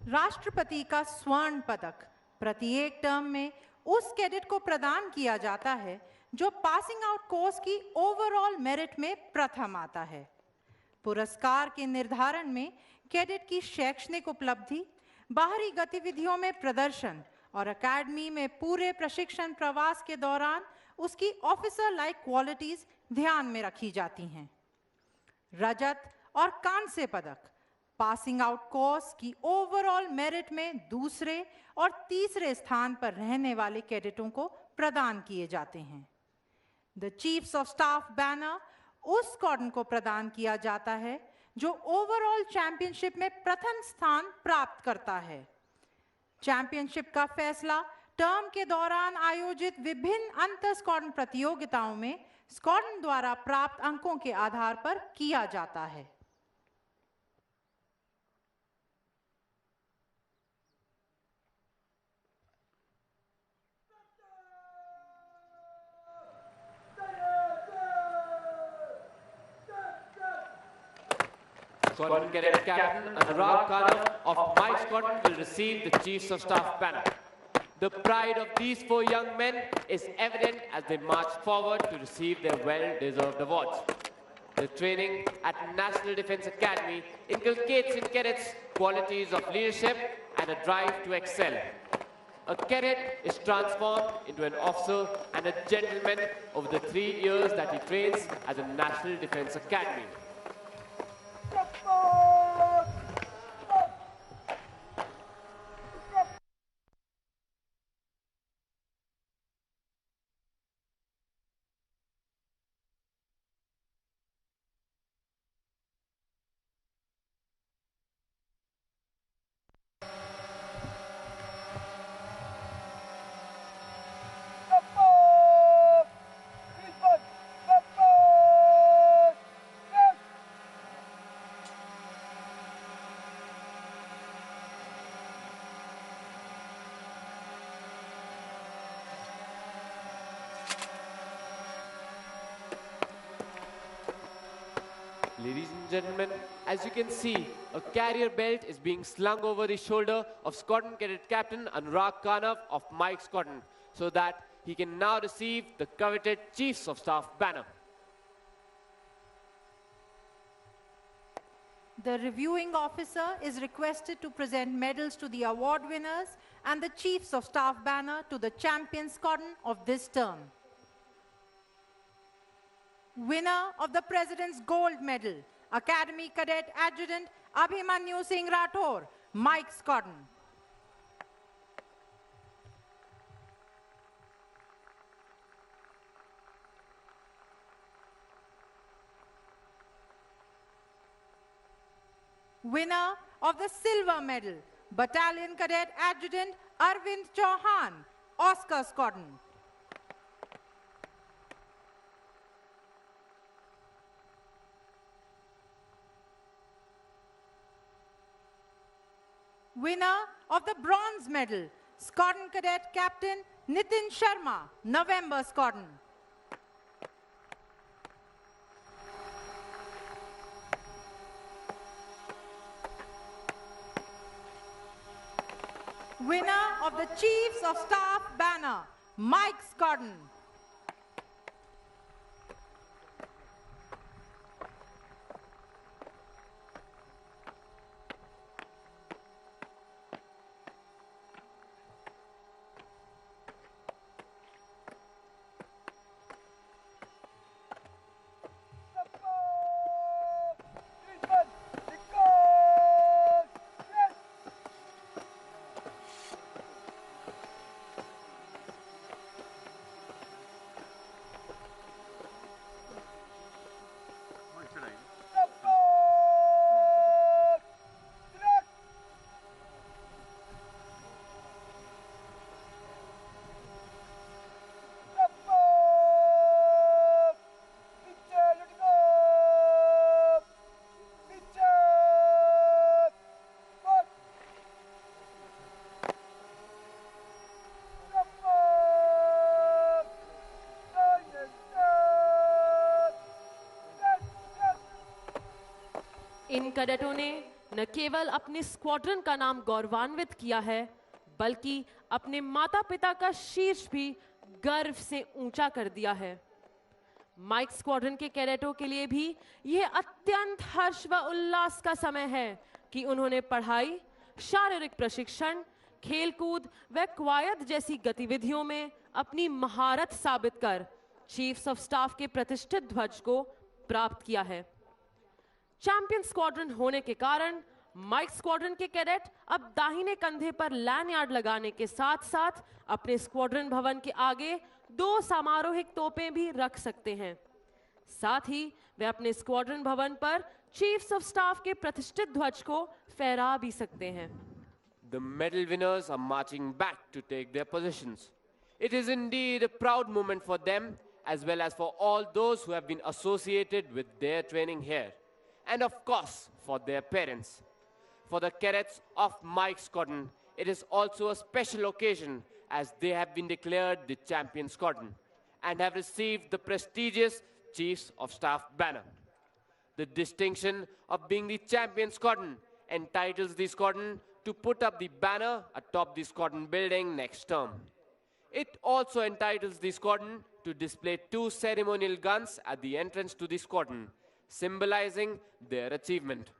Speaker 3: राष्ट्रपति का स्वर्ण पदक प्रत्येक term में उस cadet को प्रदान किया जाता है जो पासिंग आउट कोर्स की ओवरऑल मेरिट में प्रथम आता है। पुरस्कार के निर्धारण में कैडेट की शैक्षणिक उपलब्धि, बाहरी गतिविधियों में प्रदर्शन और एकेडमी में पूरे प्रशिक्षण प्रवास के दौरान उसकी ऑफिसर लाइक क्वालिटीज ध्यान में रखी जाती हैं। रजत और कांस्य पदक पासिंग आउट कोर्स की ओवरऑल मेरिट में दूसरे और तीसरे स्थान पर रहने वाले कैडेटों को प्रदान किए जाते हैं। The chiefs of staff banner उस स्क्वाड्रन को प्रदान किया जाता है जो ओवरऑल चैंपियनशिप में प्रथम स्थान प्राप्त करता है। चैंपियनशिप का फैसला टर्म के दौरान आयोजित विभिन्न अंतर स्क्वाड्रन प्रतियोगिताओं में स्क्वाड्रन द्वारा प्राप्त अंकों के आधार पर किया जाता है।
Speaker 1: Squadron Cadet Captain Anurag Kadam of my squadron will receive the Chiefs of Staff banner. The pride of these 4 young men is evident as they march forward to receive their well-deserved awards. The training at National Defence Academy inculcates in cadets qualities of leadership and a drive to excel. A cadet is transformed into an officer and a gentleman over the 3 years that he trains at the National Defence Academy. Ladies and gentlemen, as you can see, a carrier belt is being slung over the shoulder of Squadron Cadet Captain Anurag Kanav of Mike Squadron, so that he can now receive the coveted Chiefs of Staff banner.
Speaker 3: The reviewing officer is requested to present medals to the award winners and the Chiefs of Staff banner to the champion squadron of this term. Winner of the President's Gold Medal, Academy Cadet Adjutant Abhimanyu Singh Rathore, Mike Squadron. Winner of the Silver Medal, Battalion Cadet Adjutant Arvind Chauhan, Oscar Squadron. Winner of the Bronze Medal, Squadron Cadet Captain Nitin Sharma, November Squadron. Winner of the Chiefs of Staff banner, Mike Squadron.
Speaker 4: इन कैडेटों ने न केवल अपने squadron का नाम गौरवान्वित किया है, बल्कि अपने माता पिता का शीर्ष भी गर्व से ऊंचा कर दिया है। माइक स्क्वाड्रन के कैडेटों के लिए भी यह अत्यंत हर्ष व उल्लास का समय है कि उन्होंने पढ़ाई, शारीरिक प्रशिक्षण, खेलकूद व कवायद जैसी गतिविधियों में अपनी महारत साबित कर चीफ्स ऑफ स्टाफ के प्रतिष्ठित ध्वज को प्राप्त किया है। चैंपियन स्क्वाड्रन होने के कारण माइक स्क्वाड्रन के कैडेट अब दाहिने कंधे पर लैंडयार्ड लगाने के साथ साथ अपने स्क्वाड्रन भवन के आगे 2 समारोहिक तोपें भी रख सकते हैं। साथ ही वे अपने स्क्वाड्रन भवन पर चीफ्स ऑफ स्टाफ के प्रतिष्ठित ध्वज को फहरा भी सकते हैं।
Speaker 1: The medal winners are marching back to take their positions. It is indeed a proud moment for them as well as for all those who have been associated with their training here. And of course, for their parents. For the cadets of Mike Squadron, it is also a special occasion as they have been declared the champion squadron and have received the prestigious Chiefs of Staff banner. The distinction of being the champion squadron entitles the squadron to put up the banner atop the squadron building next term. It also entitles the squadron to display 2 ceremonial guns at the entrance to the squadron, symbolizing their achievement.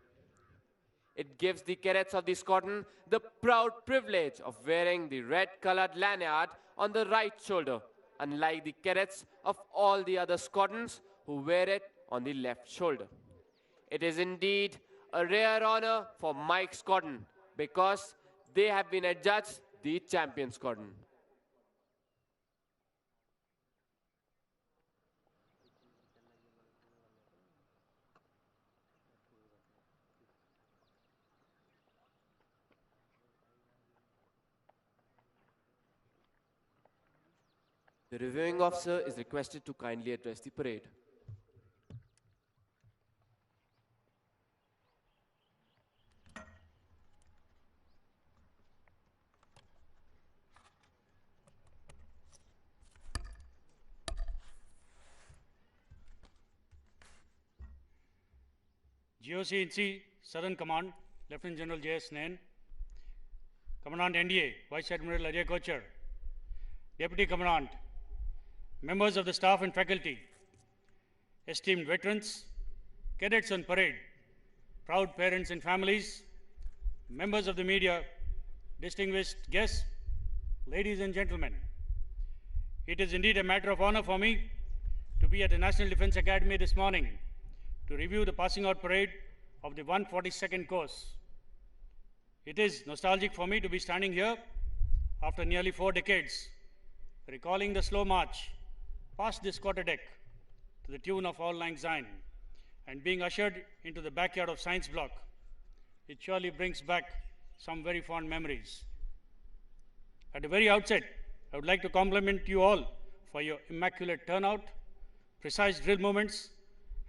Speaker 1: It gives the cadets of the squadron the proud privilege of wearing the red-colored lanyard on the right shoulder, unlike the cadets of all the other squadrons who wear it on the left shoulder. It is indeed a rare honor for Mike Squadron because they have been adjudged the champion squadron. The reviewing officer is requested to kindly address the parade.
Speaker 7: GOC-INC Southern Command, Lieutenant General J.S. Nain, Commandant NDA, Vice Admiral Ajay Kochar, Deputy Commandant, members of the staff and faculty, esteemed veterans, cadets on parade, proud parents and families, members of the media, distinguished guests, ladies and gentlemen. It is indeed a matter of honor for me to be at the National Defence Academy this morning to review the passing out parade of the 142nd course. It is nostalgic for me to be standing here after nearly 4 decades, recalling the slow march past this quarterdeck to the tune of Auld Lang Syne and being ushered into the backyard of Science Block. It surely brings back some very fond memories. At the very outset, I would like to compliment you all for your immaculate turnout, precise drill movements,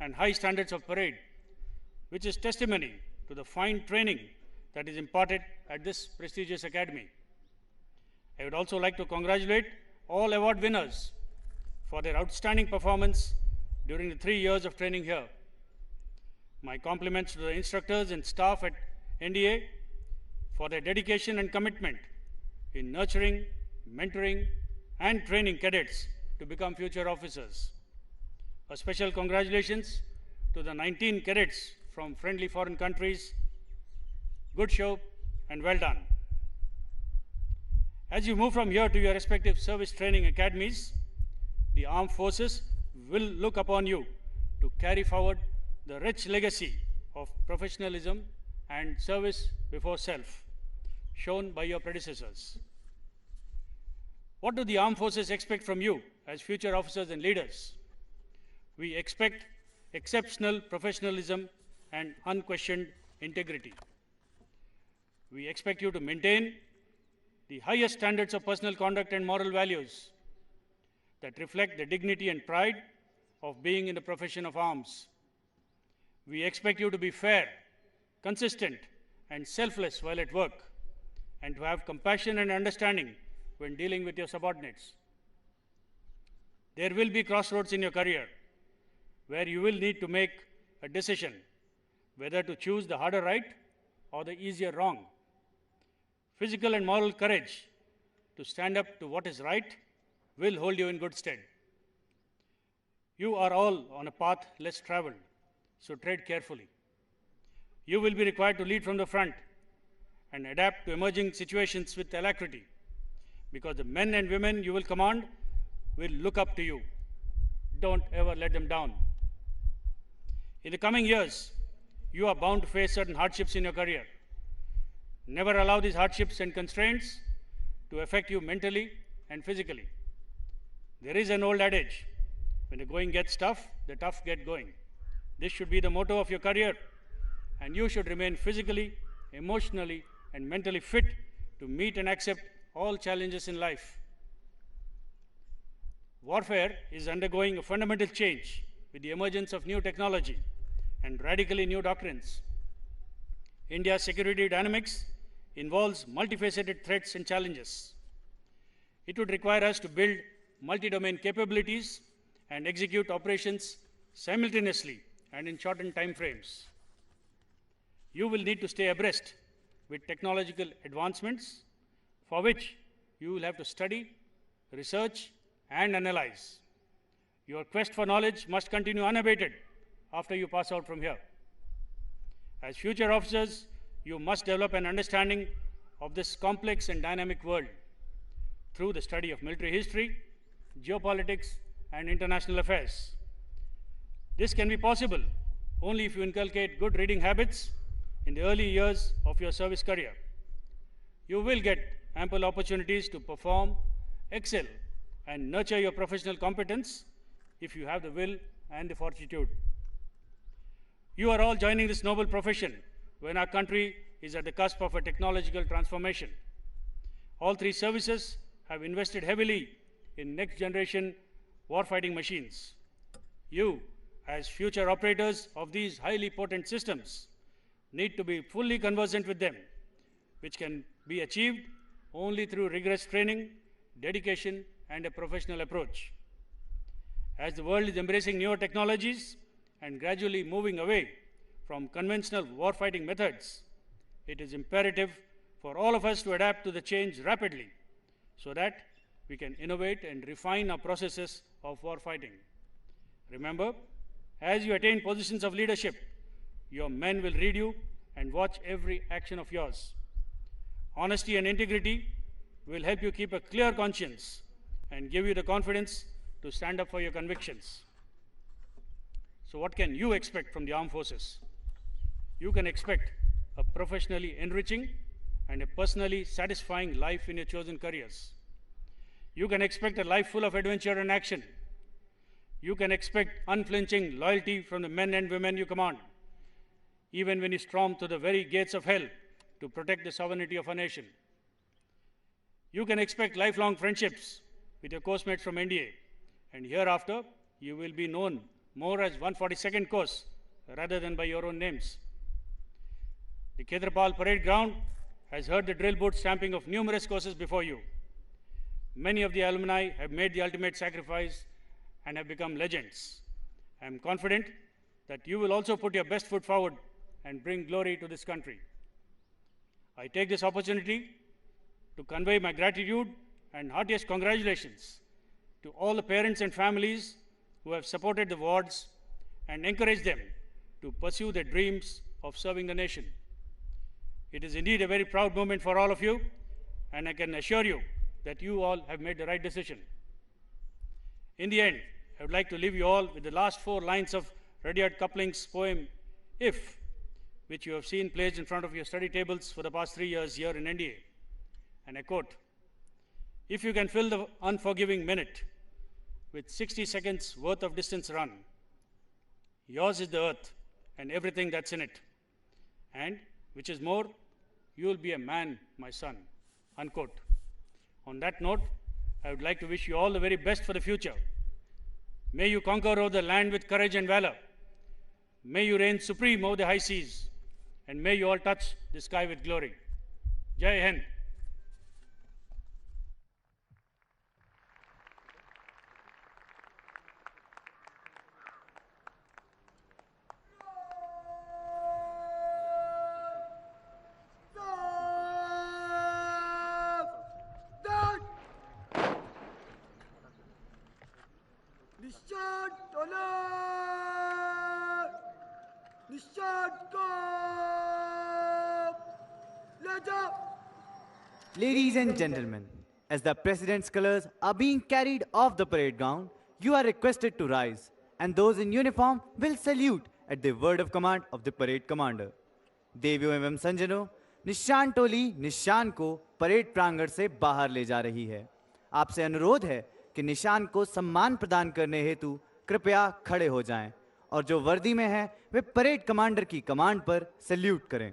Speaker 7: and high standards of parade, which is testimony to the fine training that is imparted at this prestigious academy. I would also like to congratulate all award winners for their outstanding performance during the 3 years of training here. My compliments to the instructors and staff at NDA for their dedication and commitment in nurturing, mentoring, and training cadets to become future officers. A special congratulations to the 19 cadets from friendly foreign countries. Good show and well done. As you move from here to your respective service training academies, the armed forces will look upon you to carry forward the rich legacy of professionalism and service before self shown by your predecessors. What do the armed forces expect from you as future officers and leaders? We expect exceptional professionalism and unquestioned integrity. We expect you to maintain the highest standards of personal conduct and moral values that reflect the dignity and pride of being in the profession of arms. We expect you to be fair, consistent, and selfless while at work, and to have compassion and understanding when dealing with your subordinates. There will be crossroads in your career where you will need to make a decision whether to choose the harder right or the easier wrong. Physical and moral courage to stand up to what is right will hold you in good stead. You are all on a path less traveled, so tread carefully. You will be required to lead from the front and adapt to emerging situations with alacrity, because the men and women you will command will look up to you. Don't ever let them down. In the coming years, you are bound to face certain hardships in your career. Never allow these hardships and constraints to affect you mentally and physically. There is an old adage, when the going gets tough, the tough get going. This should be the motto of your career, and you should remain physically, emotionally, and mentally fit to meet and accept all challenges in life. Warfare is undergoing a fundamental change with the emergence of new technology and radically new doctrines. India's security dynamics involves multifaceted threats and challenges. It would require us to build multi-domain capabilities and execute operations simultaneously and in shortened time frames. You will need to stay abreast with technological advancements, for which you will have to study, research, and analyze. Your quest for knowledge must continue unabated after you pass out from here. As future officers, you must develop an understanding of this complex and dynamic world through the study of military history, geopolitics, and international affairs. This can be possible only if you inculcate good reading habits in the early years of your service career. You will get ample opportunities to perform, excel, and nurture your professional competence if you have the will and the fortitude. You are all joining this noble profession when our country is at the cusp of a technological transformation. All three services have invested heavily in next-generation warfighting machines. You, as future operators of these highly potent systems, need to be fully conversant with them, which can be achieved only through rigorous training, dedication, and a professional approach. As the world is embracing newer technologies and gradually moving away from conventional warfighting methods, it is imperative for all of us to adapt to the change rapidly so that we can innovate and refine our processes of warfighting. Remember, as you attain positions of leadership, your men will read you and watch every action of yours. Honesty and integrity will help you keep a clear conscience and give you the confidence to stand up for your convictions. So what can you expect from the armed forces? You can expect a professionally enriching and a personally satisfying life in your chosen careers. You can expect a life full of adventure and action. You can expect unflinching loyalty from the men and women you command, even when you storm to the very gates of hell to protect the sovereignty of our nation. You can expect lifelong friendships with your course mates from NDA, and hereafter you will be known more as 142nd Course rather than by your own names. The Khedrapal Parade Ground has heard the drill boot stamping of numerous courses before you. Many of the alumni have made the ultimate sacrifice and have become legends. I am confident that you will also put your best foot forward and bring glory to this country. I take this opportunity to convey my gratitude and heartiest congratulations to all the parents and families who have supported the wards and encouraged them to pursue their dreams of serving the nation. It is indeed a very proud moment for all of you, and I can assure you that you all have made the right decision. In the end, I would like to leave you all with the last 4 lines of Rudyard Kipling's poem, If, which you have seen placed in front of your study tables for the past 3 years here in NDA. And I quote, "If you can fill the unforgiving minute with 60 seconds worth of distance run, yours is the earth and everything that's in it. And, which is more, you will be a man, my son." Unquote. On that note, I would like to wish you all the very best for the future. May you conquer over the land with courage and valor. May you reign supreme over the high seas. And may you all touch the sky with glory. Jai Hind.
Speaker 2: Ladies and gentlemen, as the President's colors are being carried off the parade ground, you are requested to rise, and those in uniform will salute at the word of command of the parade commander. देवियों एवं संजनों, निशान टोली निशान को parade प्रांगण से बाहर ले जा रही है। आपसे अनुरोध है कि निशान को सम्मान प्रदान करने हेतु कृपया खड़े हो जाएं और जो वर्दी में हैं वे परेड कमांडर की कमांड पर सैल्यूट करें।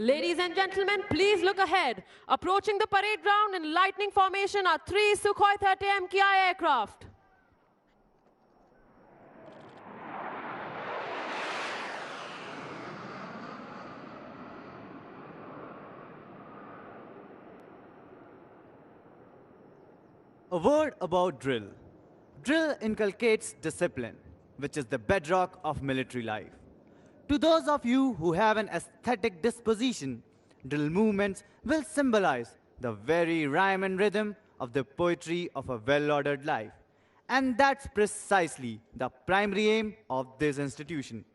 Speaker 4: Ladies and gentlemen, please look ahead. Approaching the parade ground in lightning formation are 3 Sukhoi 30 MKI aircraft.
Speaker 2: A word about drill. Drill inculcates discipline, which is the bedrock of military life. To those of you who have an aesthetic disposition, drill movements will symbolize the very rhyme and rhythm of the poetry of a well-ordered life. And that's precisely the primary aim of this institution,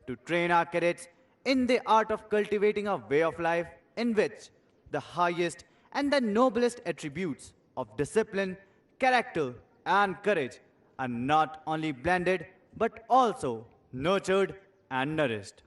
Speaker 2: to train our cadets in the art of cultivating a way of life in which the highest and the noblest attributes of discipline, character, and courage are not only blended but also nurtured and nourished.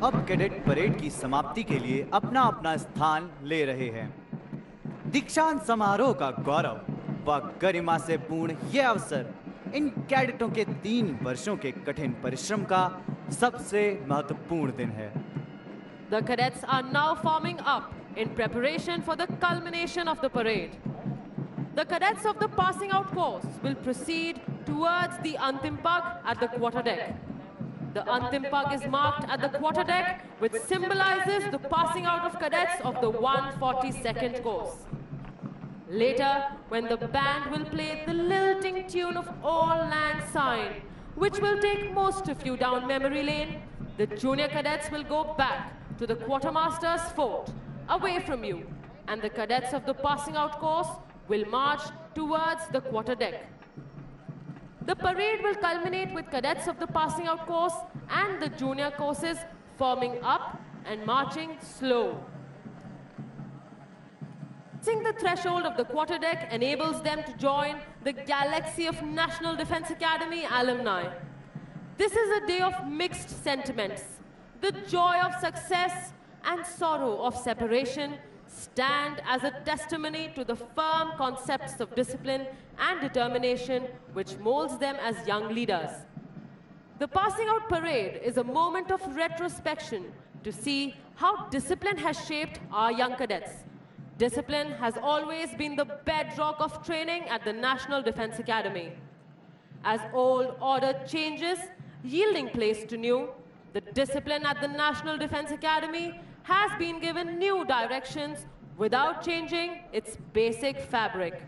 Speaker 2: अब cadet parade की समाप्ति के लिए अपना अपना स्थान ले रहे हैं। दीक्षांत समारोह का गौरव व गरिमा से पूर्ण यह अवसर इन कैडेटों के 3 वर्षों के कठिन परिश्रम का सबसे महत्वपूर्ण दिन है।
Speaker 4: The cadets are now forming up in preparation for the culmination of the parade. The cadets of the passing out course will proceed towards the Antim Pag at the quarterdeck. The Antim Pag is marked at the quarterdeck, which symbolizes the passing out of cadets of the 142nd course. Later, when the band will play the lilting tune of All Lang Syne, which will take most of you down memory lane, the junior cadets will go back to the quartermaster's fort, away from you, and the cadets of the passing out course will march towards the quarterdeck. The parade will culminate with cadets of the passing out course and the junior courses forming up and marching slow. Crossing the threshold of the quarterdeck enables them to join the galaxy of National Defense Academy alumni. This is a day of mixed sentiments. The joy of success and sorrow of separation stand as a testimony to the firm concepts of discipline and determination which molds them as young leaders. The passing out parade is a moment of retrospection to see how discipline has shaped our young cadets. Discipline has always been the bedrock of training at the National Defense Academy. As old order changes, yielding place to new, the discipline at the National Defense Academy has been given new directions without changing its basic fabric.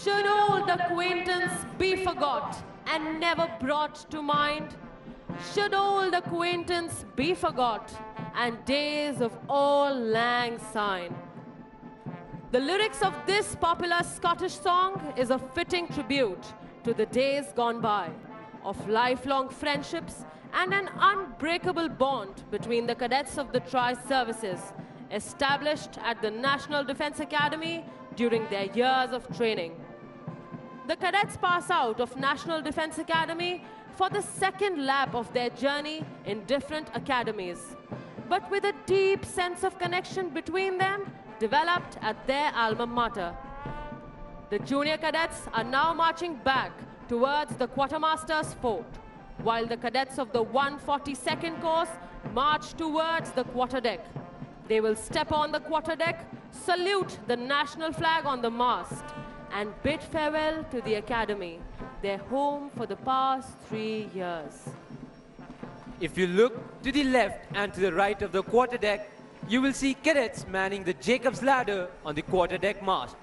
Speaker 4: Should old acquaintance be forgot and never brought to mind? Should old acquaintance be forgot and days of auld lang syne? The lyrics of this popular Scottish song is a fitting tribute to the days gone by of lifelong friendships and an unbreakable bond between the cadets of the tri-services established at the National Defence Academy during their years of training. The cadets pass out of National Defence Academy for the second lap of their journey in different academies, but with a deep sense of connection between them developed at their alma mater. The junior cadets are now marching back towards the quartermaster's fort, while the cadets of the 142nd course march towards the quarterdeck. They will step on the quarterdeck, salute the national flag on the mast, and bid farewell to the academy, their home for the past 3 years.
Speaker 5: If you look to the left and to the right of the quarterdeck, you will see cadets manning the Jacob's ladder on the quarterdeck mast.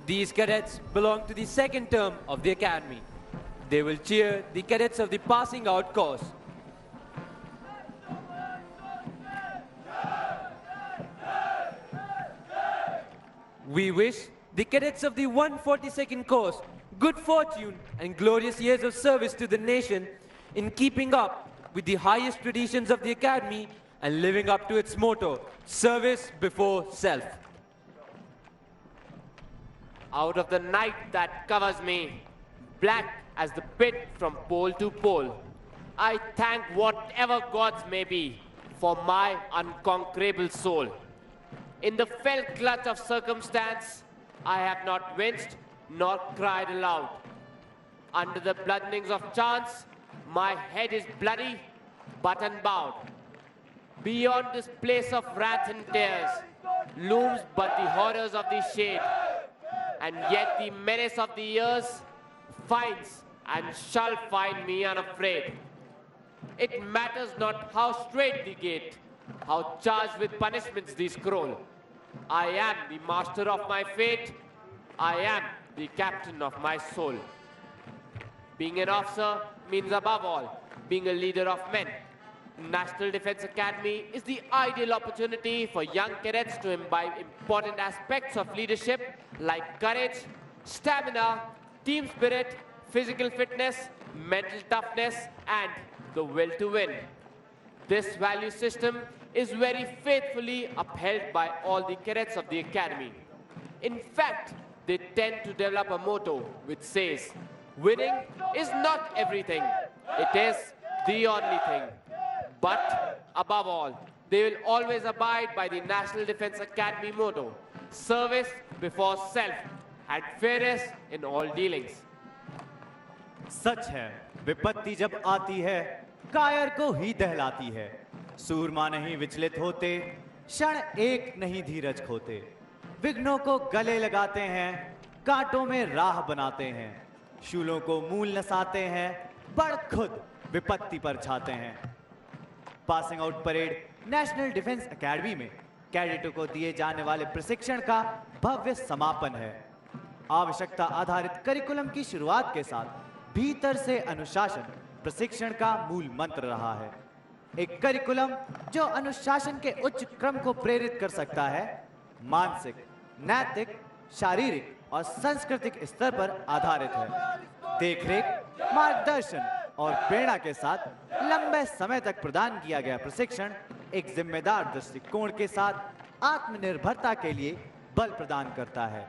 Speaker 5: These cadets belong to the second term of the academy. They will cheer the cadets of the passing out course. We wish the cadets of the 142nd course good fortune and glorious years of service to the nation in keeping up with the highest traditions of the academy and living up to its motto, service before self.
Speaker 1: Out of the night that covers me, black as the pit from pole to pole, I thank whatever gods may be for my unconquerable soul. In the fell clutch of circumstance, I have not winced nor cried aloud. Under the bludgeonings of chance, my head is bloody but unbowed. Beyond this place of wrath and tears looms but the horrors of the shade, and yet the menace of the years finds and shall find me unafraid. It matters not how straight the gate, how charged with punishments the scroll. I am the master of my fate. I am the captain of my soul. Being an officer means above all being a leader of men. National Defence Academy is the ideal opportunity for young cadets to imbibe important aspects of leadership like courage, stamina, team spirit, physical fitness, mental toughness, and the will to win. This value system is very faithfully upheld by all the cadets of the academy. In fact, they tend to develop a motto which says, winning is not everything, it is the only thing. But above all, they will always abide by the National Defence Academy motto, service before self and fairness in all dealings.
Speaker 2: सच है, विपत्ति जब आती है, कायर को ही दहलाती है। सूरमा नहीं विचलित होते, क्षण एक नहीं धीरज खोते। विघ्नों को गले लगाते हैं, कांटों में राह बनाते हैं, शूलों को मूल नसाते हैं, बढ़ खुद विपत्ति पर छाते हैं। Passing out parade national defence academy में कैडेटों को दिए जाने वाले प्रशिक्षण का भव्य समापन है। आवश्यकता आधारित करिकुलम की शुरुआत के साथ भीतर से अनुशासन प्रशिक्षण का मूल मंत्र रहा है। एक करिकुलम जो अनुशासन के उच्च क्रम को प्रेरित कर सकता है, मानसिक, नैतिक, शारीरिक और सांस्कृतिक स्तर पर आधारित है। देखरेख, मार्गदर्शन और प्रेरणा के साथ लंबे समय तक प्रदान किया गया प्रशिक्षण एक जिम्मेदार दृष्टिकोण के साथ आत्मनिर्भरता के लिए बल प्रदान करता है।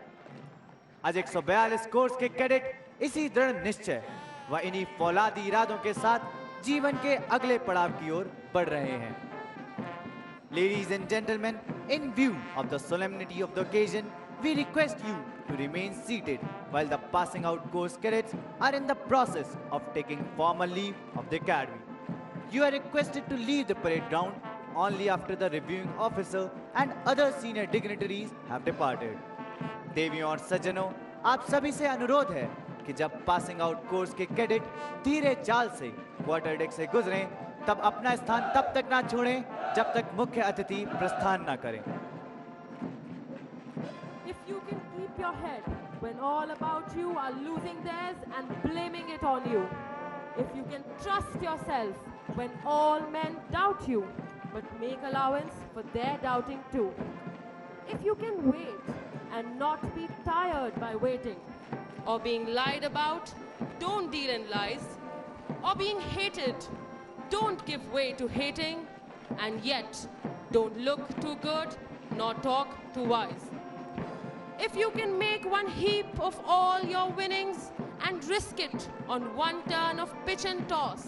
Speaker 2: आज 142 कोर्स के कैडेट इसी दृढ़ निश्चय व इन्हीं फौलादी इरादों के साथ जीवन के अगले पड़ाव की ओर बढ़ रहे हैं। Ladies and gentlemen, in view of the solemnity of the occasion, we request you to remain seated while the passing out course cadets are in the process of taking formal leave of the academy. You are requested to leave the parade ground only after the reviewing officer and other senior dignitaries have departed. देवियों और सज्जनों, आप सभी से अनुरोध है कि जब पासिंग आउट कोर्स के कैडेट धीरे चाल से क्वार्टर डेक से गुजरें, तब अपना स्थान तब तक ना छोड़ें जब तक मुख्य अतिथि प्रस्थान ना करें।
Speaker 4: If you can keep your head when all about you are losing theirs and blaming it on you. If you can trust yourself when all men doubt you, but make allowance for their doubting too. If you can wait and not be tired by waiting,
Speaker 8: or being lied about, don't deal in lies, or being hated, don't give way to hating, and yet don't look too good nor talk too wise.
Speaker 4: if you can make one heap of all your winnings and risk it on one turn of pitch and toss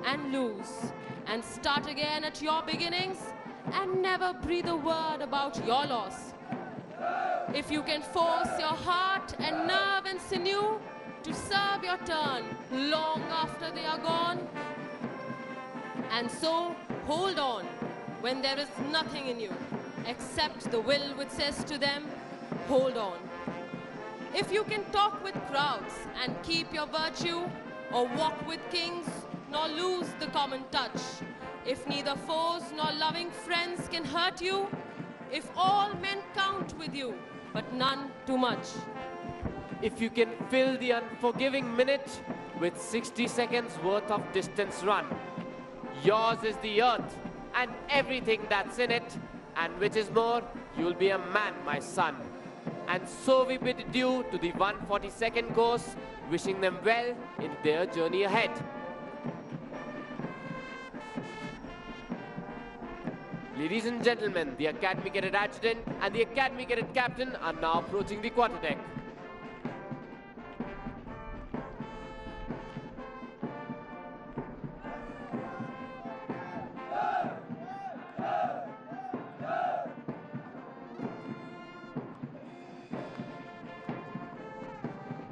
Speaker 4: and lose and start again at your beginnings and never breathe a word about your loss. If you can force your heart and nerve and sinew to serve your turn long after they are gone, and so hold on when there is nothing in you except the will which says to them, hold on. If you can talk with crowds and keep your virtue, or walk with kings nor lose the common touch, if neither foes nor loving friends can hurt you, if all men count with you, but none too much.
Speaker 1: If you can fill the unforgiving minute with 60 seconds worth of distance run, yours is the earth and everything that's in it, and which is more, you'll be a man, my son. And so we bid adieu to the 142nd course, wishing them well in their journey ahead. Ladies and gentlemen, the Academy Cadet Adjutant and the Academy Cadet Captain are now approaching the quarterdeck.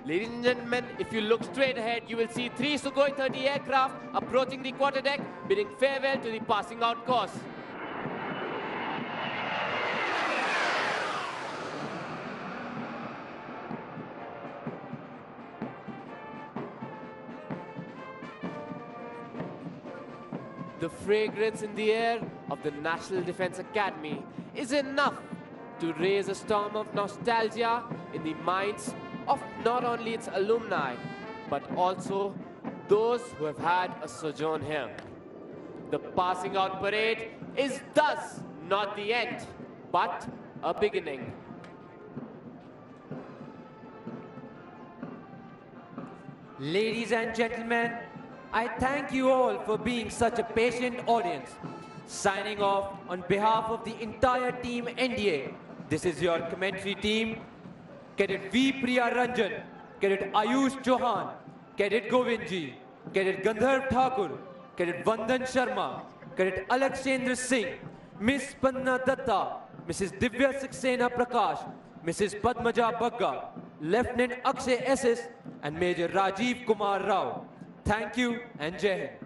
Speaker 1: Ladies and gentlemen, if you look straight ahead, you will see 3 Sukhoi 30 aircraft approaching the quarterdeck, bidding farewell to the passing out course. The fragrance in the air of the National Defence Academy is enough to raise a storm of nostalgia in the minds of not only its alumni, but also those who have had a sojourn here. The passing out parade is thus not the end, but a beginning.
Speaker 5: Ladies and gentlemen, I thank you all for being such a patient audience. Signing off on behalf of the entire team NDA, this is your commentary team, Cadet V. Priya Ranjan, Cadet Ayush Chauhan, Cadet Govindji, Cadet Gandharv Thakur, Cadet Vandan Sharma, Cadet Alexandra Singh, Miss Panna Datta, Mrs. Divya Saxena Prakash, Mrs. Padmaja Bagga, Lieutenant Akshay SS, and Major Rajiv Kumar Rao. Thank you and Jai Hind.